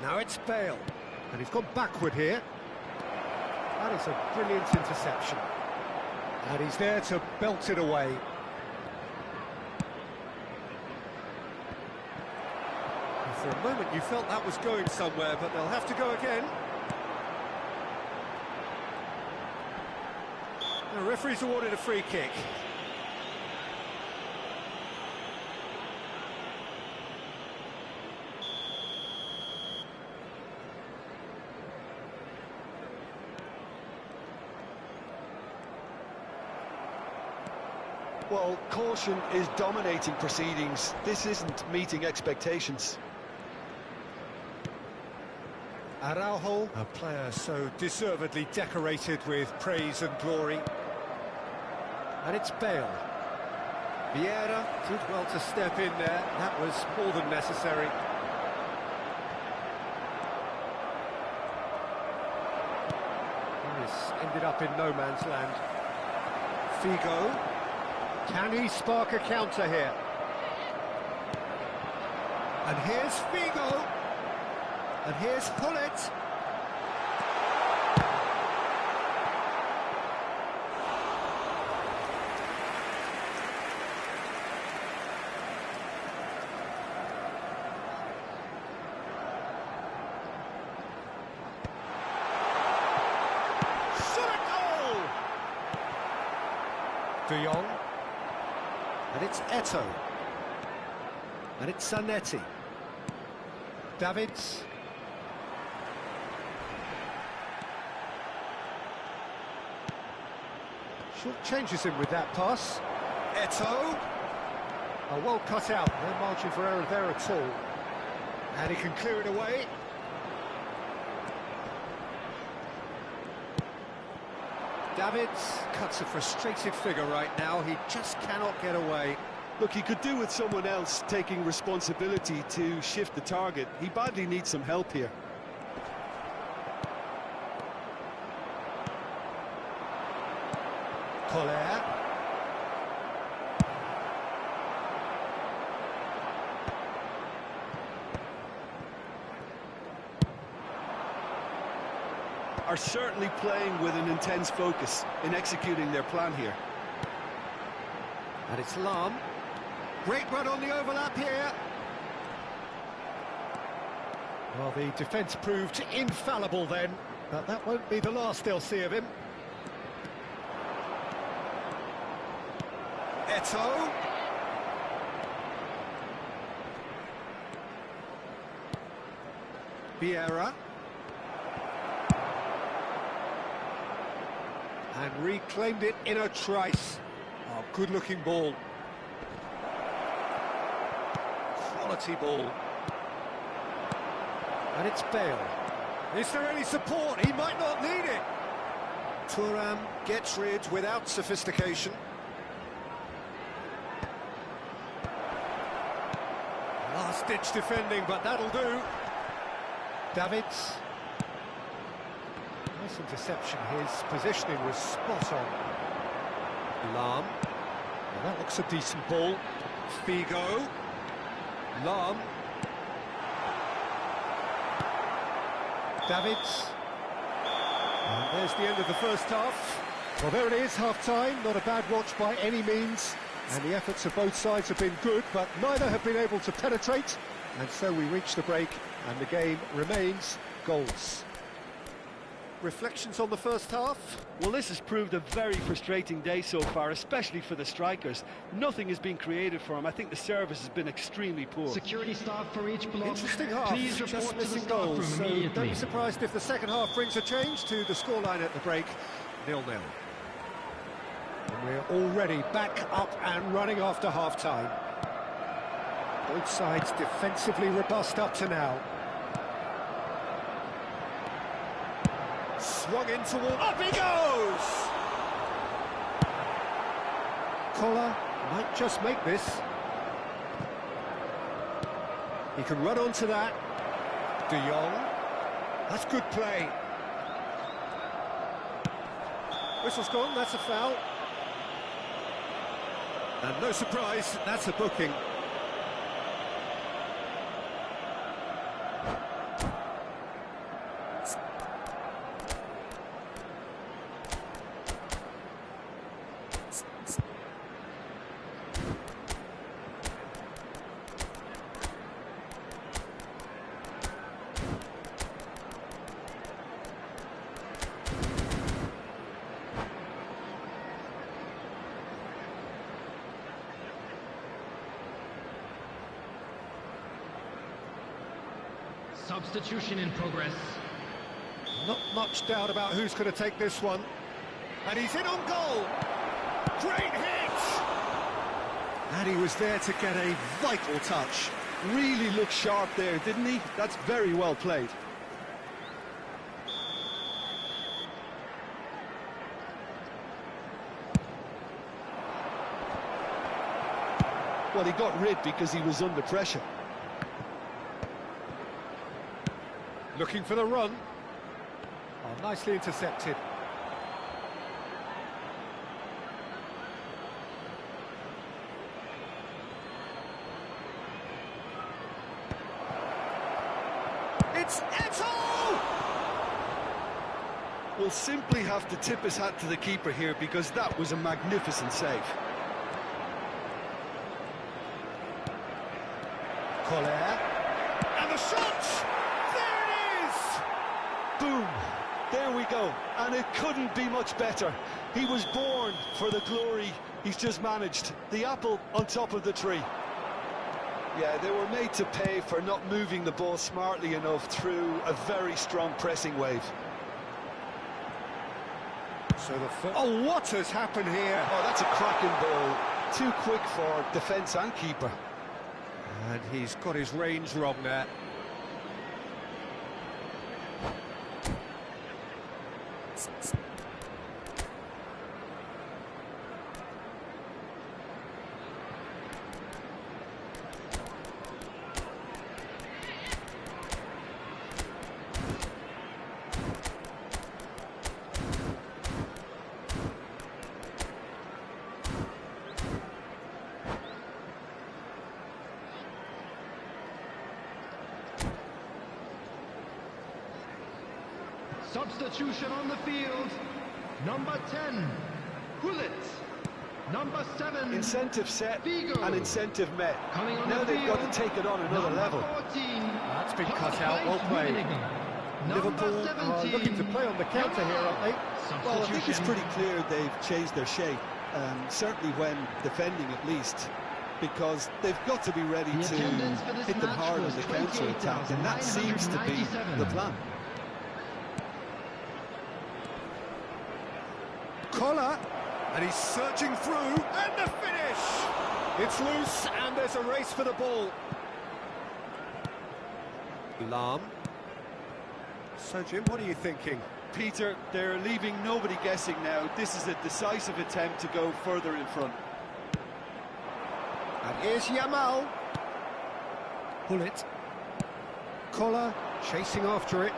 Speaker 1: Now it's Bale. And he's gone backward here. That is a brilliant interception. And he's there to belt it away. And for a moment you felt that was going somewhere, but they'll have to go again. The referee's awarded a free kick.
Speaker 2: Well, caution is dominating proceedings. This isn't meeting expectations.
Speaker 1: Araujo, a player so deservedly decorated with praise and glory. And it's Bale. Vieira did well to step in there. That was more than necessary. This ended up in no man's land. Figo. Can he spark a counter here? And here's Figo. And here's Pullet. De Jong. And it's Eto'o. And it's Zanetti. Davids. Short changes him with that pass. Eto'o. Oh, well cut out. No margin for error there at all. And he can clear it away. Davids cuts a frustrated figure right now. He just cannot get away.
Speaker 2: Look, he could do with someone else taking responsibility to shift the target. He badly needs some help here.
Speaker 1: Collier.
Speaker 2: Are certainly playing with an intense focus in executing their plan here.
Speaker 1: And it's Lahm. Great run on the overlap here. Well, the defence proved infallible then, but that won't be the last they'll see of him. Eto'o. Vieira. And reclaimed it in a trice. Oh, good-looking ball. Quality ball. And it's Bale. Is there any support? He might not need it. Thuram gets rid without sophistication. Last-ditch defending, but that'll do. Davids. Nice interception. His positioning was spot on. Lahm. Well, that looks a decent ball. Figo. Lahm. Davids. And there's the end of the first half. Well, there it is, half-time. Not a bad watch by any means. And the efforts of both sides have been good, but neither have been able to penetrate. And so we reach the break, and the game remains goals. Reflections on the first half?
Speaker 2: Well, this has proved a very frustrating day so far, especially for the strikers. Nothing has been created for them. I think the service has been extremely poor.
Speaker 4: Security staff for each block.
Speaker 1: Interesting half,
Speaker 4: Please report
Speaker 1: just
Speaker 4: to the
Speaker 1: missing
Speaker 4: staff
Speaker 1: goals,
Speaker 4: room
Speaker 1: so
Speaker 4: immediately.
Speaker 1: don't be surprised if the second half brings a change to the scoreline at the break, 0-0. And we're already back up and running after half-time. Both sides defensively robust up to now. Swung in toward... Up he goes! Collar might just make this. He can run onto that. De Jong. That's good play. Whistle's gone, that's a foul. And no surprise, that's a booking.
Speaker 4: Substitution in progress.
Speaker 1: Not much doubt about who's going to take this one. And he's in on goal. Great hit! And he was there to get a vital touch.
Speaker 2: Really looked sharp there, didn't he? That's very well played. Well, he got rid because he was under pressure.
Speaker 1: Looking for the run. Oh, nicely intercepted. It's Eto'o!
Speaker 2: We'll simply have to tip his hat to the keeper here because that was a magnificent save.
Speaker 1: Collier. And the shot! There it is!
Speaker 2: Boom! There we go. And it couldn't be much better. He was born for the glory he's just managed. The apple on top of the tree. Yeah, they were made to pay for not moving the ball smartly enough through a very strong pressing wave.
Speaker 1: So oh, what has happened here?
Speaker 2: Oh, that's a cracking ball. Too quick for defence and keeper.
Speaker 1: And he's got his range wrong there.
Speaker 4: Substitution on the field. Number 10, Hullet. Number 7,
Speaker 2: Incentive set
Speaker 4: Figo.
Speaker 2: and incentive met.
Speaker 4: Coming on
Speaker 2: Now
Speaker 4: the
Speaker 2: they've
Speaker 4: field,
Speaker 2: got to take it on another
Speaker 4: number
Speaker 2: level.
Speaker 4: 14,
Speaker 1: That's been cut out, well played. Liverpool are looking to play on the counter here, aren't they?
Speaker 2: Well, I think it's pretty clear they've changed their shape, certainly when defending at least, because they've got to be ready to hit them hard on the counter-attack, and that seems to be the plan.
Speaker 1: Collar, and he's searching through, and the finish! It's loose, and there's a race for the ball. Lahm. So, Jim, what are you thinking?
Speaker 2: Peter, they're leaving nobody guessing now. This is a decisive attempt to go further in front.
Speaker 1: And here's Yamal. Pull it. Collar, chasing after it.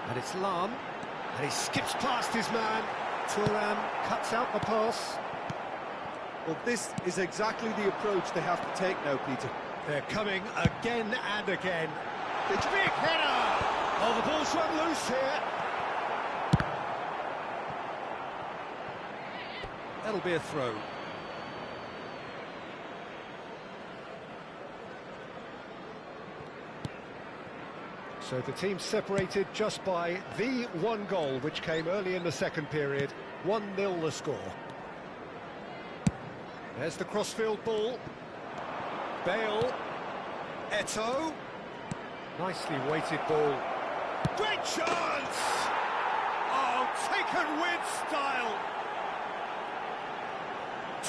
Speaker 1: And it's Lahm, and he skips past his man. Thuram cuts out the pass.
Speaker 2: Well, this is exactly the approach they have to take now, Peter.
Speaker 1: They're coming again and again. It's big header! Oh, the ball's run loose here. That'll be a throw. So the team separated just by the one goal, which came early in the second period. 1-0 the score. There's the crossfield ball. Bale. Eto'o. Nicely weighted ball. Great chance! Oh, taken with style.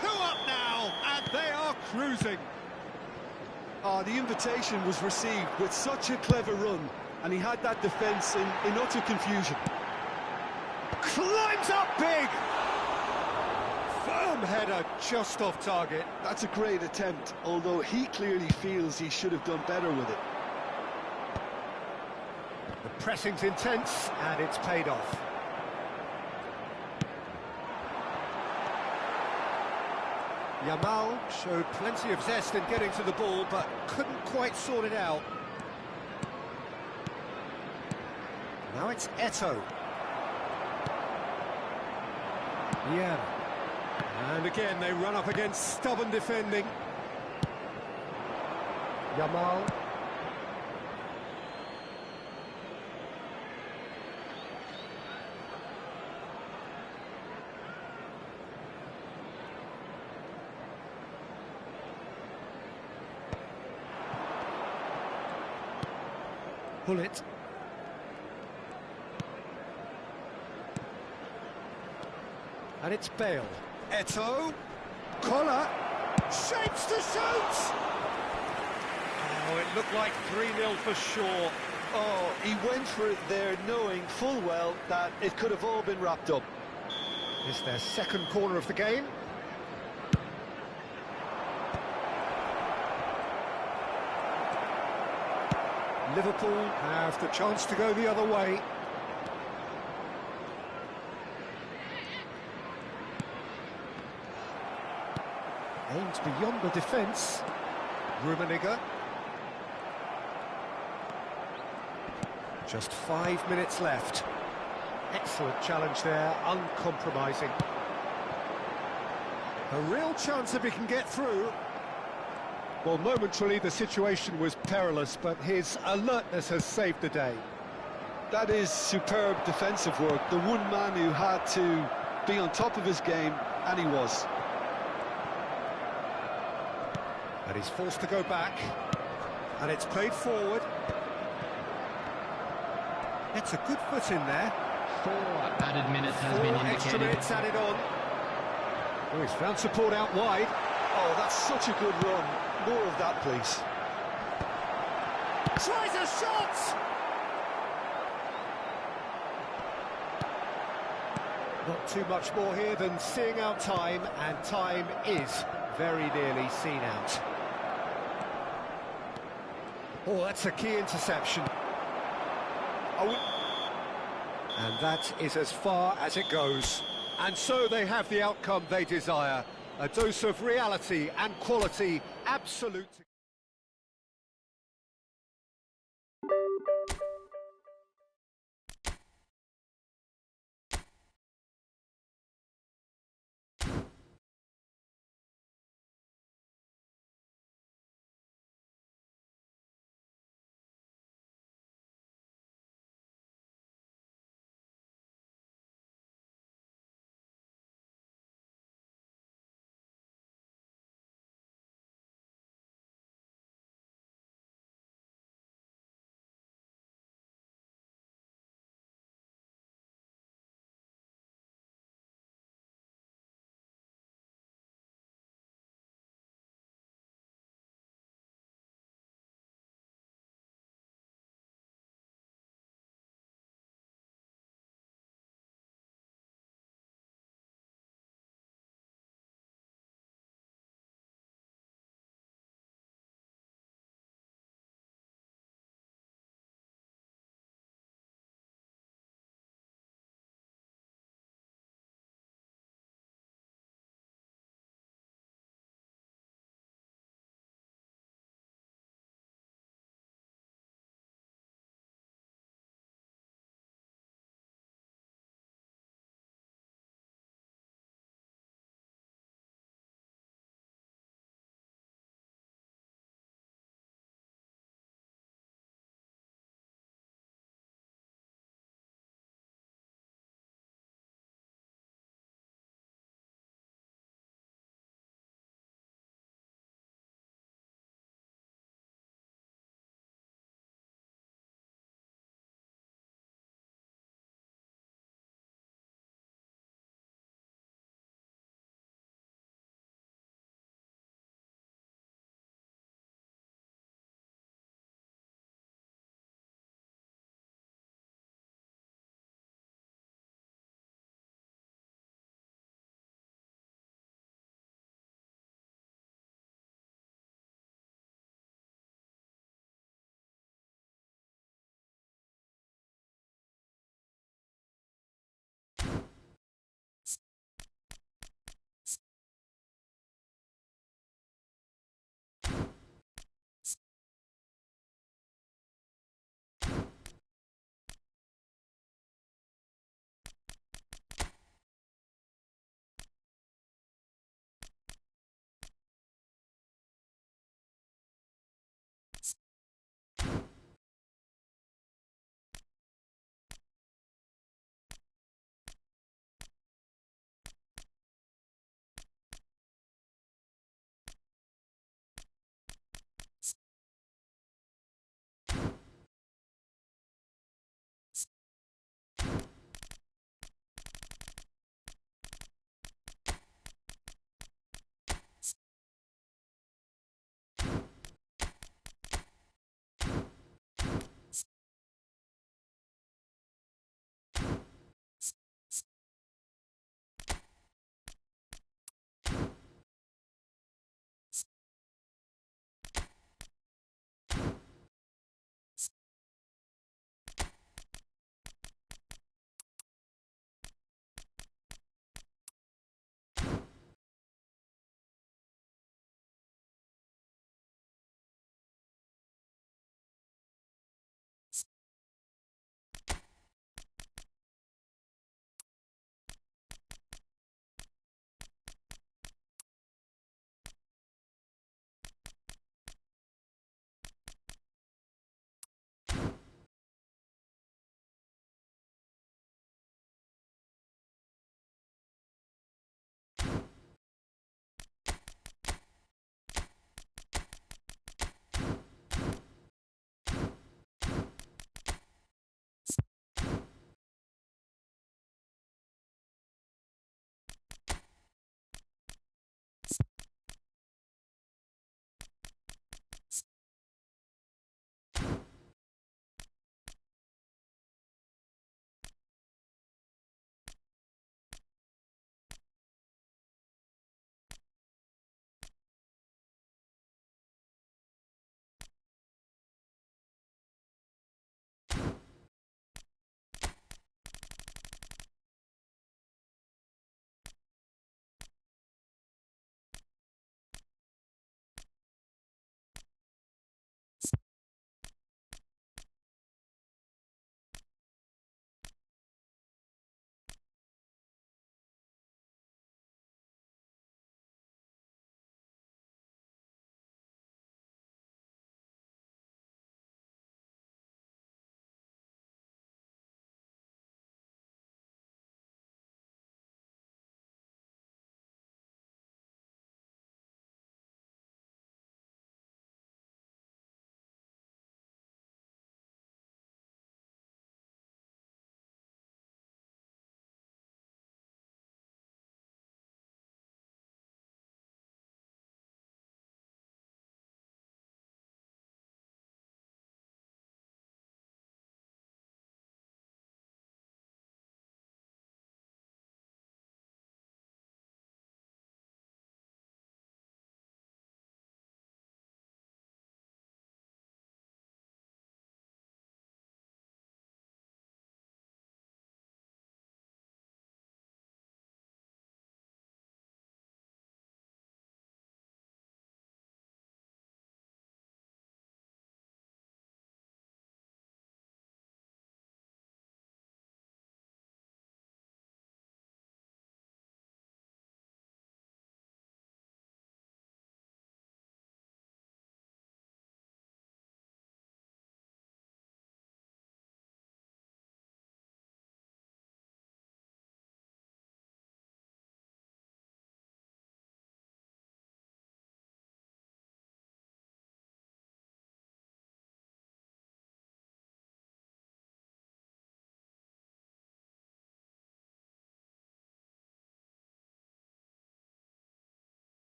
Speaker 1: 2 up now, and they are cruising.
Speaker 2: The invitation was received with such a clever run, and he had that defence in utter confusion.
Speaker 1: Climbs up big! Firm header just off target.
Speaker 2: That's a great attempt, although he clearly feels he should have done better with it.
Speaker 1: The pressing's intense, and it's paid off. Yamal showed plenty of zest in getting to the ball, but couldn't quite sort it out. Now it's Eto'o. Yeah. And again, they run up against stubborn defending. Yamal. Pull it. And it's Bale. Eto'o. Collar. Shapes to shoot! Oh, it looked like 3-0 for sure.
Speaker 2: Oh, he went for it there, knowing full well that it could have all been wrapped up.
Speaker 1: It's their second corner of the game. Liverpool have the chance to go the other way. Aims beyond the defence. Rummenigge. Just 5 minutes left. Excellent challenge there, uncompromising. A real chance if he can get through. Well, momentarily the situation was perilous, but his alertness has saved the day.
Speaker 2: That is superb defensive work. The one man who had to be on top of his game, and he was.
Speaker 1: And he's forced to go back, and it's played forward. It's a good foot in there.
Speaker 4: 4 added minutes has been indicated.
Speaker 1: Extra minutes added on. Oh, he's found support out wide.
Speaker 2: Oh, that's such a good run. More of that, please.
Speaker 1: Tries a shot! Not too much more here than seeing out time, and time is very nearly seen out. Oh, that's a key interception. And that is as far as it goes. And so they have the outcome they desire. A dose of reality and quality, absolute.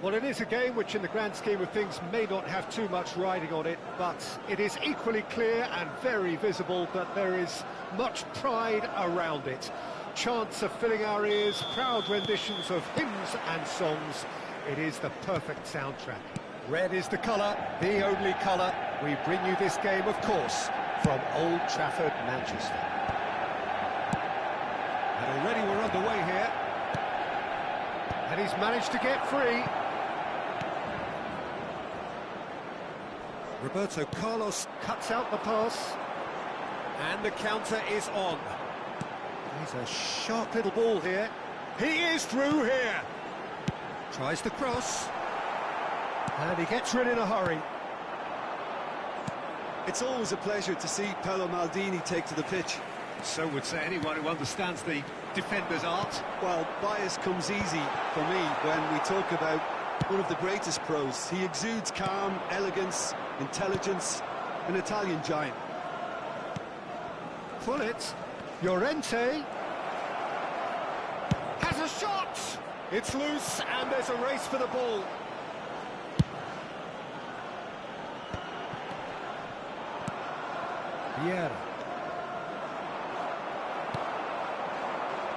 Speaker 1: Well, it is a game which in the grand scheme of things may not have too much riding on it, but it is equally clear and very visible that there is much pride around it. Chants are filling our ears, proud renditions of hymns and songs. It is the perfect soundtrack. Red is the colour, the only colour. We bring you this game, of course, from Old Trafford, Manchester. And already we're underway here. And he's managed to get free. Roberto Carlos cuts out the pass. And the counter is on. He's a sharp little ball here. He is through here. Tries the cross. And he gets rid in a hurry.
Speaker 2: It's always a pleasure to see Paolo Maldini take to the pitch.
Speaker 1: So would say anyone who understands the defender's art.
Speaker 2: Well, bias comes easy for me when we talk about one of the greatest pros. He exudes calm, elegance, intelligence, an Italian giant.
Speaker 1: Pull it. Llorente has a shot. It's loose and there's a race for the ball. Vieira.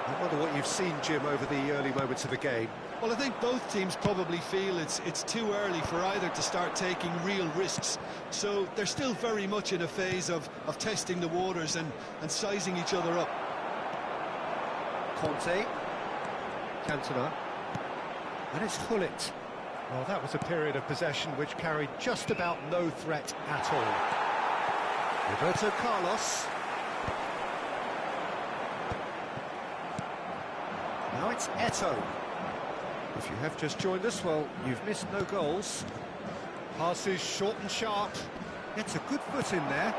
Speaker 1: I wonder what you've seen, Jim, over the early moments of the game.
Speaker 2: Well, I think both teams probably feel it's too early for either to start taking real risks. So they're still very much in a phase of testing the waters and sizing each other up.
Speaker 1: Conte. Cantona. And it's Hullet. Well, that was a period of possession which carried just about no threat at all. Roberto Carlos. Now it's Eto'o. If you have just joined us, well, you've missed no goals. Passes short and sharp. Gets a good foot in there.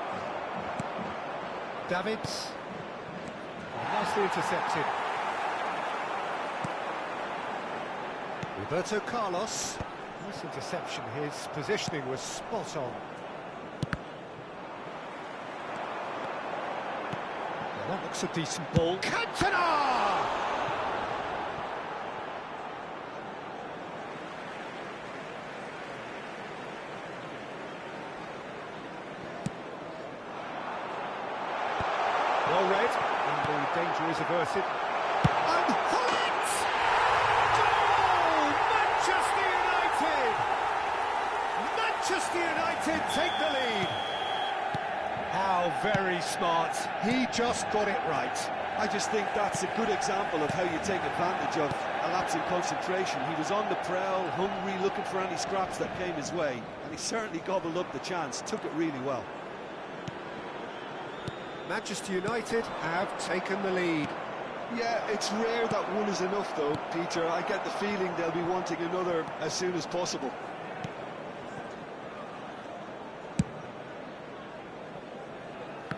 Speaker 1: Davids. Nicely intercepted. Roberto Carlos. Nice interception. His positioning was spot on. Well, that looks a decent ball. Cantona! Well read, and the danger is averted. And Hullet! Goal! Manchester United! Manchester United take the lead. How very smart. He just got it right.
Speaker 2: I just think that's a good example of how you take advantage of a lapse in concentration. He was on the prowl, hungry, looking for any scraps that came his way, and he certainly gobbled up the chance, took it really well.
Speaker 1: Manchester United have taken the lead.
Speaker 2: Yeah, it's rare that one is enough though, Peter. I get the feeling they'll be wanting another as soon as possible.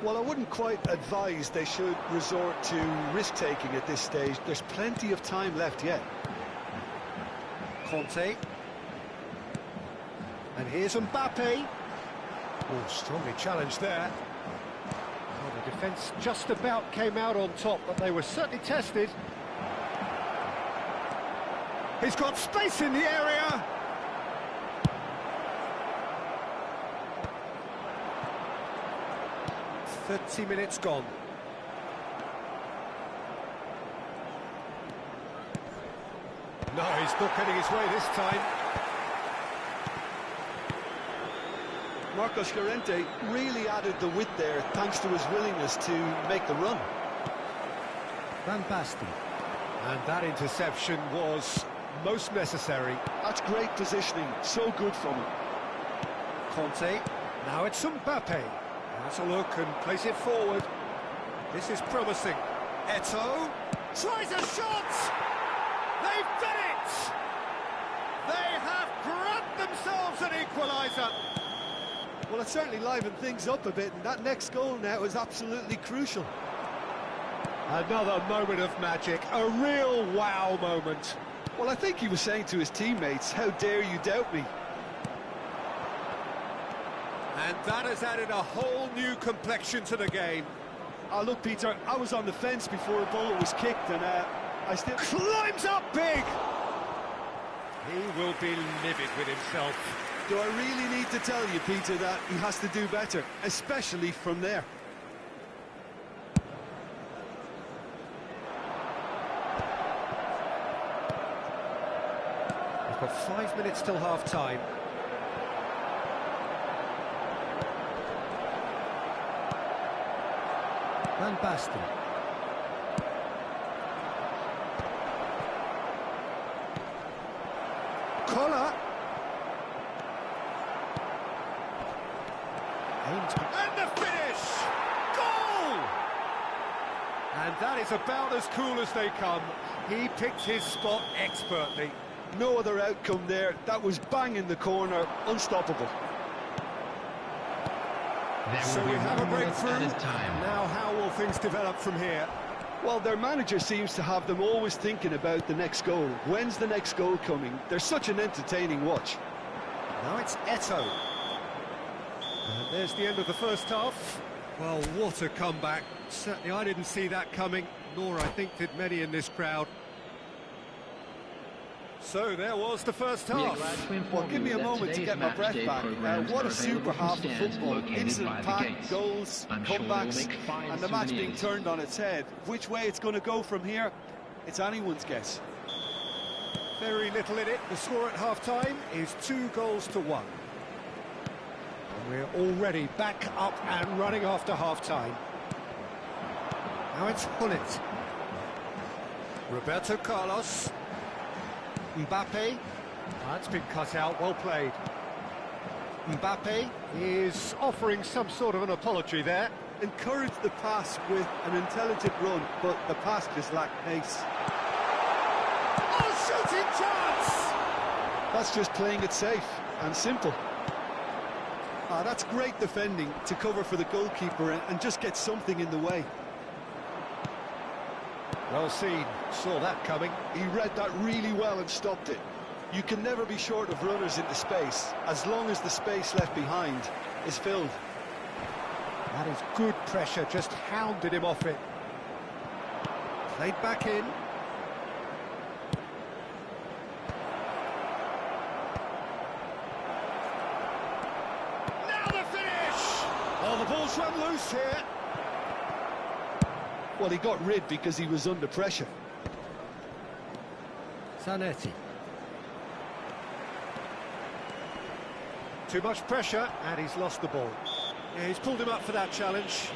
Speaker 2: Well, I wouldn't quite advise they should resort to risk-taking at this stage. There's plenty of time left yet.
Speaker 1: Conte. And here's Mbappe. Oh, strongly challenged there. Well, the defence just about came out on top, but they were certainly tested. He's got space in the area. "30 minutes gone. No, he's not getting his way this time.
Speaker 2: Marcos Llorente really added the width there thanks to his willingness to make the run.
Speaker 1: Van Basten. And that interception was most necessary.
Speaker 2: That's great positioning, so good from him.
Speaker 1: Conte. Now it's Mbappe. Has a look and plays it forward. This is promising. Eto'o tries a shot! They've done it! They have grabbed themselves an equaliser.
Speaker 2: Well, it certainly livened things up a bit, and that next goal now is absolutely crucial.
Speaker 1: Another moment of magic, a real wow moment.
Speaker 2: Well, I think he was saying to his teammates, how dare you doubt me?
Speaker 1: And that has added a whole new complexion to the game.
Speaker 2: Oh, look, Peter, I was on the fence before a ball was kicked, and I still...
Speaker 1: Climbs up big! He will be livid with himself.
Speaker 2: Do I really need to tell you, Peter, that he has to do better, especially from there?
Speaker 1: We've got 5 minutes till half-time. Van Basten. Collar. And the finish! Goal! And that is about as cool as they come. He picked his spot expertly.
Speaker 2: No other outcome there. That was bang in the corner, unstoppable.
Speaker 1: So we have a breakthrough. Now how will things develop from here?
Speaker 2: Well, their manager seems to have them always thinking about the next goal. When's the next goal coming? They're such an entertaining watch.
Speaker 1: Now it's Eto'o. And there's the end of the first half. Well, what a comeback. Certainly I didn't see that coming, nor I think did many in this crowd. So there was the first half.
Speaker 2: Well, give me a moment to get my breath back. What a super half of football. Incident-packed goals, comebacks, and the match being turned on its head. Which way it's going to go from here, it's anyone's guess.
Speaker 1: Very little in it. The score at half-time is 2-1. We're already back up and running after half-time. Now it's Hullet. Roberto Carlos. Mbappe. That's been cut out, well played. Mbappe is offering some sort of an apology there.
Speaker 2: Encouraged the pass with an intelligent run, but the pass just lacked pace.
Speaker 1: Oh, shooting chance!
Speaker 2: That's just playing it safe and simple. That's great defending to cover for the goalkeeper and just get something in the way.
Speaker 1: Well seen, saw that coming.
Speaker 2: He read that really well and stopped it. You can never be short of runners into space, as long as the space left behind is filled.
Speaker 1: That is good pressure, just hounded him off it. Played back in. Now the finish! Oh, the ball's run loose here.
Speaker 2: Well, he got rid because he was under pressure.
Speaker 1: Zanetti. Too much pressure, and he's lost the ball. Yeah, he's pulled him up for that challenge.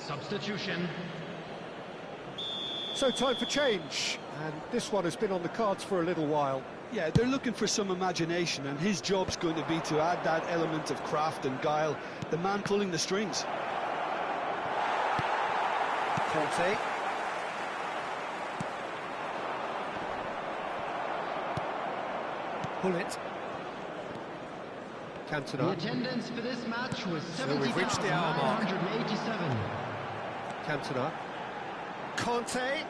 Speaker 3: Substitution.
Speaker 1: So time for change, and this one has been on the cards for a little while.
Speaker 2: Yeah, they're looking for some imagination, and his job's going to be to add that element of craft and guile, the man pulling the strings.
Speaker 1: Conte. Hullet. Cantona.
Speaker 4: The attendance for this match was
Speaker 1: So we've reached the hour mark.
Speaker 4: 70,987.
Speaker 1: Cantona. Conte.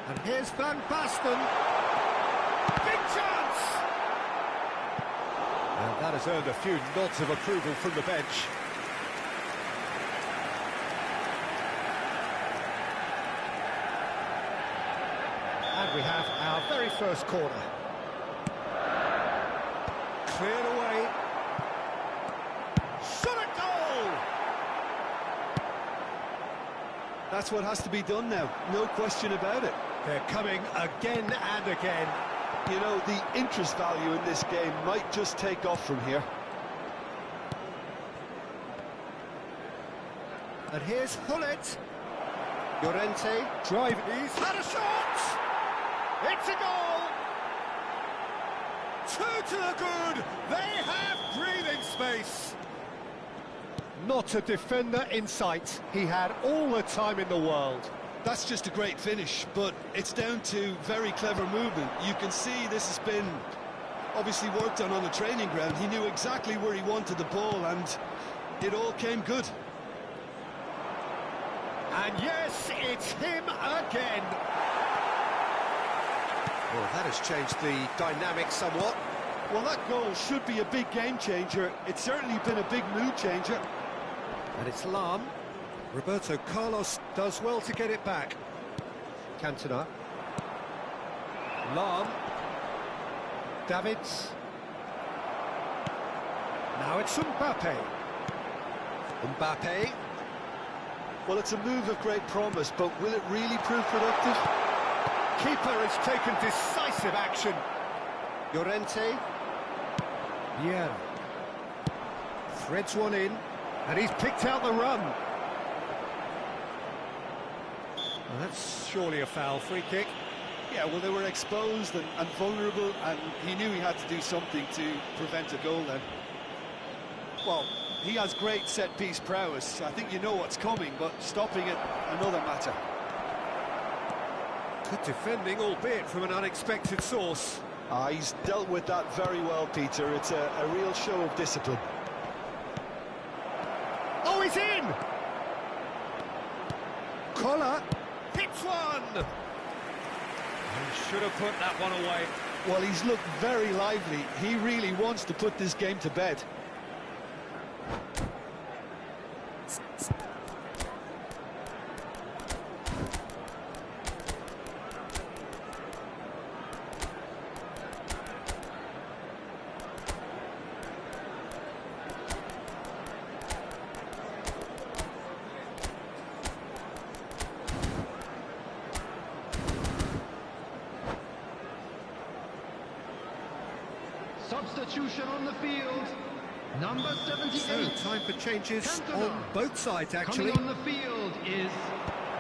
Speaker 1: And here's Van Basten. Big chance! And that has earned a few nods of approval from the bench. And we have our very first corner. Cleared away. Shot at goal!
Speaker 2: That's what has to be done now, no question about it.
Speaker 1: They're coming again and again.
Speaker 2: You know, the interest value in this game might just take off from here.
Speaker 1: And here's Hullet. Llorente drive. He's had a shot! It's a goal! 2 to the good. They have breathing space. Not a defender in sight. He had all the time in the world.
Speaker 2: That's just a great finish, but it's down to very clever movement. You can see this has been obviously worked on the training ground. He knew exactly where he wanted the ball, and it all came good.
Speaker 1: And yes, it's him again. Well, that has changed the dynamic somewhat.
Speaker 2: Well, that goal should be a big game changer. It's certainly been a big mood changer.
Speaker 1: And it's Lam. Roberto Carlos does well to get it back. Cantona. Lam. Davids. Now it's Mbappe. Mbappe.
Speaker 2: Well, it's a move of great promise, but will it really prove productive?
Speaker 1: Keeper has taken decisive action. Llorente. Vieira. Threads one in, and he's picked out the run. Well, that's surely a foul. Free kick.
Speaker 2: Yeah, well, they were exposed and vulnerable, and he knew he had to do something to prevent a goal then. Well, he has great set-piece prowess. I think you know what's coming, but stopping it, another matter.
Speaker 1: Good defending, albeit from an unexpected source.
Speaker 2: He's dealt with that very well, Peter. It's a real show of discipline.
Speaker 1: Oh, he's in! Collar hits one! He should have put that one away.
Speaker 2: Well, he's looked very lively. He really wants to put this game to bed.
Speaker 4: Substitution on the field. Number 78.
Speaker 1: So, time for changes
Speaker 4: Cantona.
Speaker 1: on both sides, actually.
Speaker 4: Coming on the field is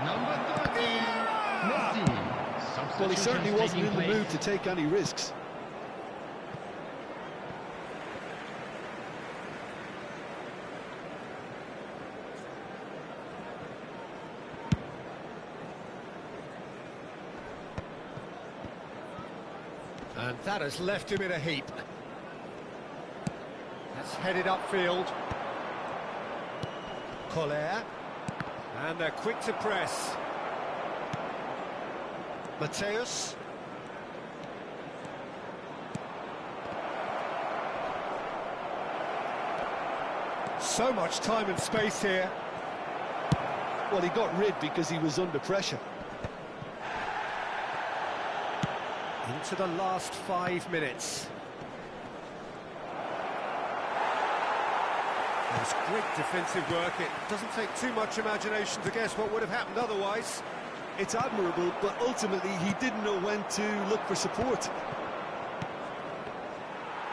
Speaker 4: number 30, Messi.
Speaker 2: Well, he certainly wasn't in the
Speaker 4: place.
Speaker 2: mood to take any risks.
Speaker 1: And that has left him in a heap. That's headed upfield. Collier. And they're quick to press. Mateus. So much time and space here.
Speaker 2: Well, he got rid because he was under pressure.
Speaker 1: Into the last 5 minutes. There's great defensive work. It doesn't take too much imagination to guess what would have happened otherwise.
Speaker 2: It's admirable, but ultimately he didn't know when to look for support.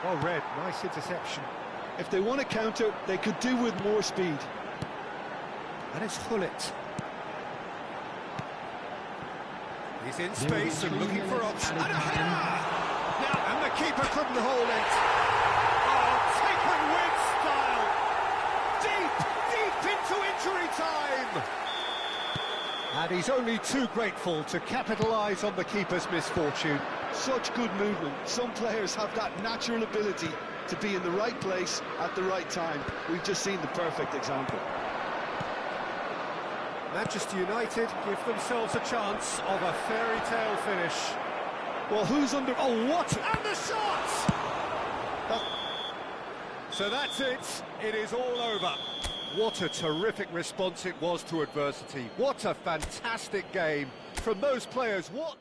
Speaker 1: Well read, nice interception.
Speaker 2: If they want to counter, they could do with more speed.
Speaker 1: And it's Hullet. He's in space and looking for options. And a header! Now, and the keeper couldn't hold it. Oh, taken with style. Deep into injury time. And he's only too grateful to capitalise on the keeper's misfortune.
Speaker 2: Such good movement. Some players have that natural ability to be in the right place at the right time. We've just seen the perfect example.
Speaker 1: Manchester United give themselves a chance of a fairy tale finish.
Speaker 2: Well, who's under...
Speaker 1: Oh, what? And the shot! So that's it. It is all over. What a terrific response it was to adversity. What a fantastic game from those players. What...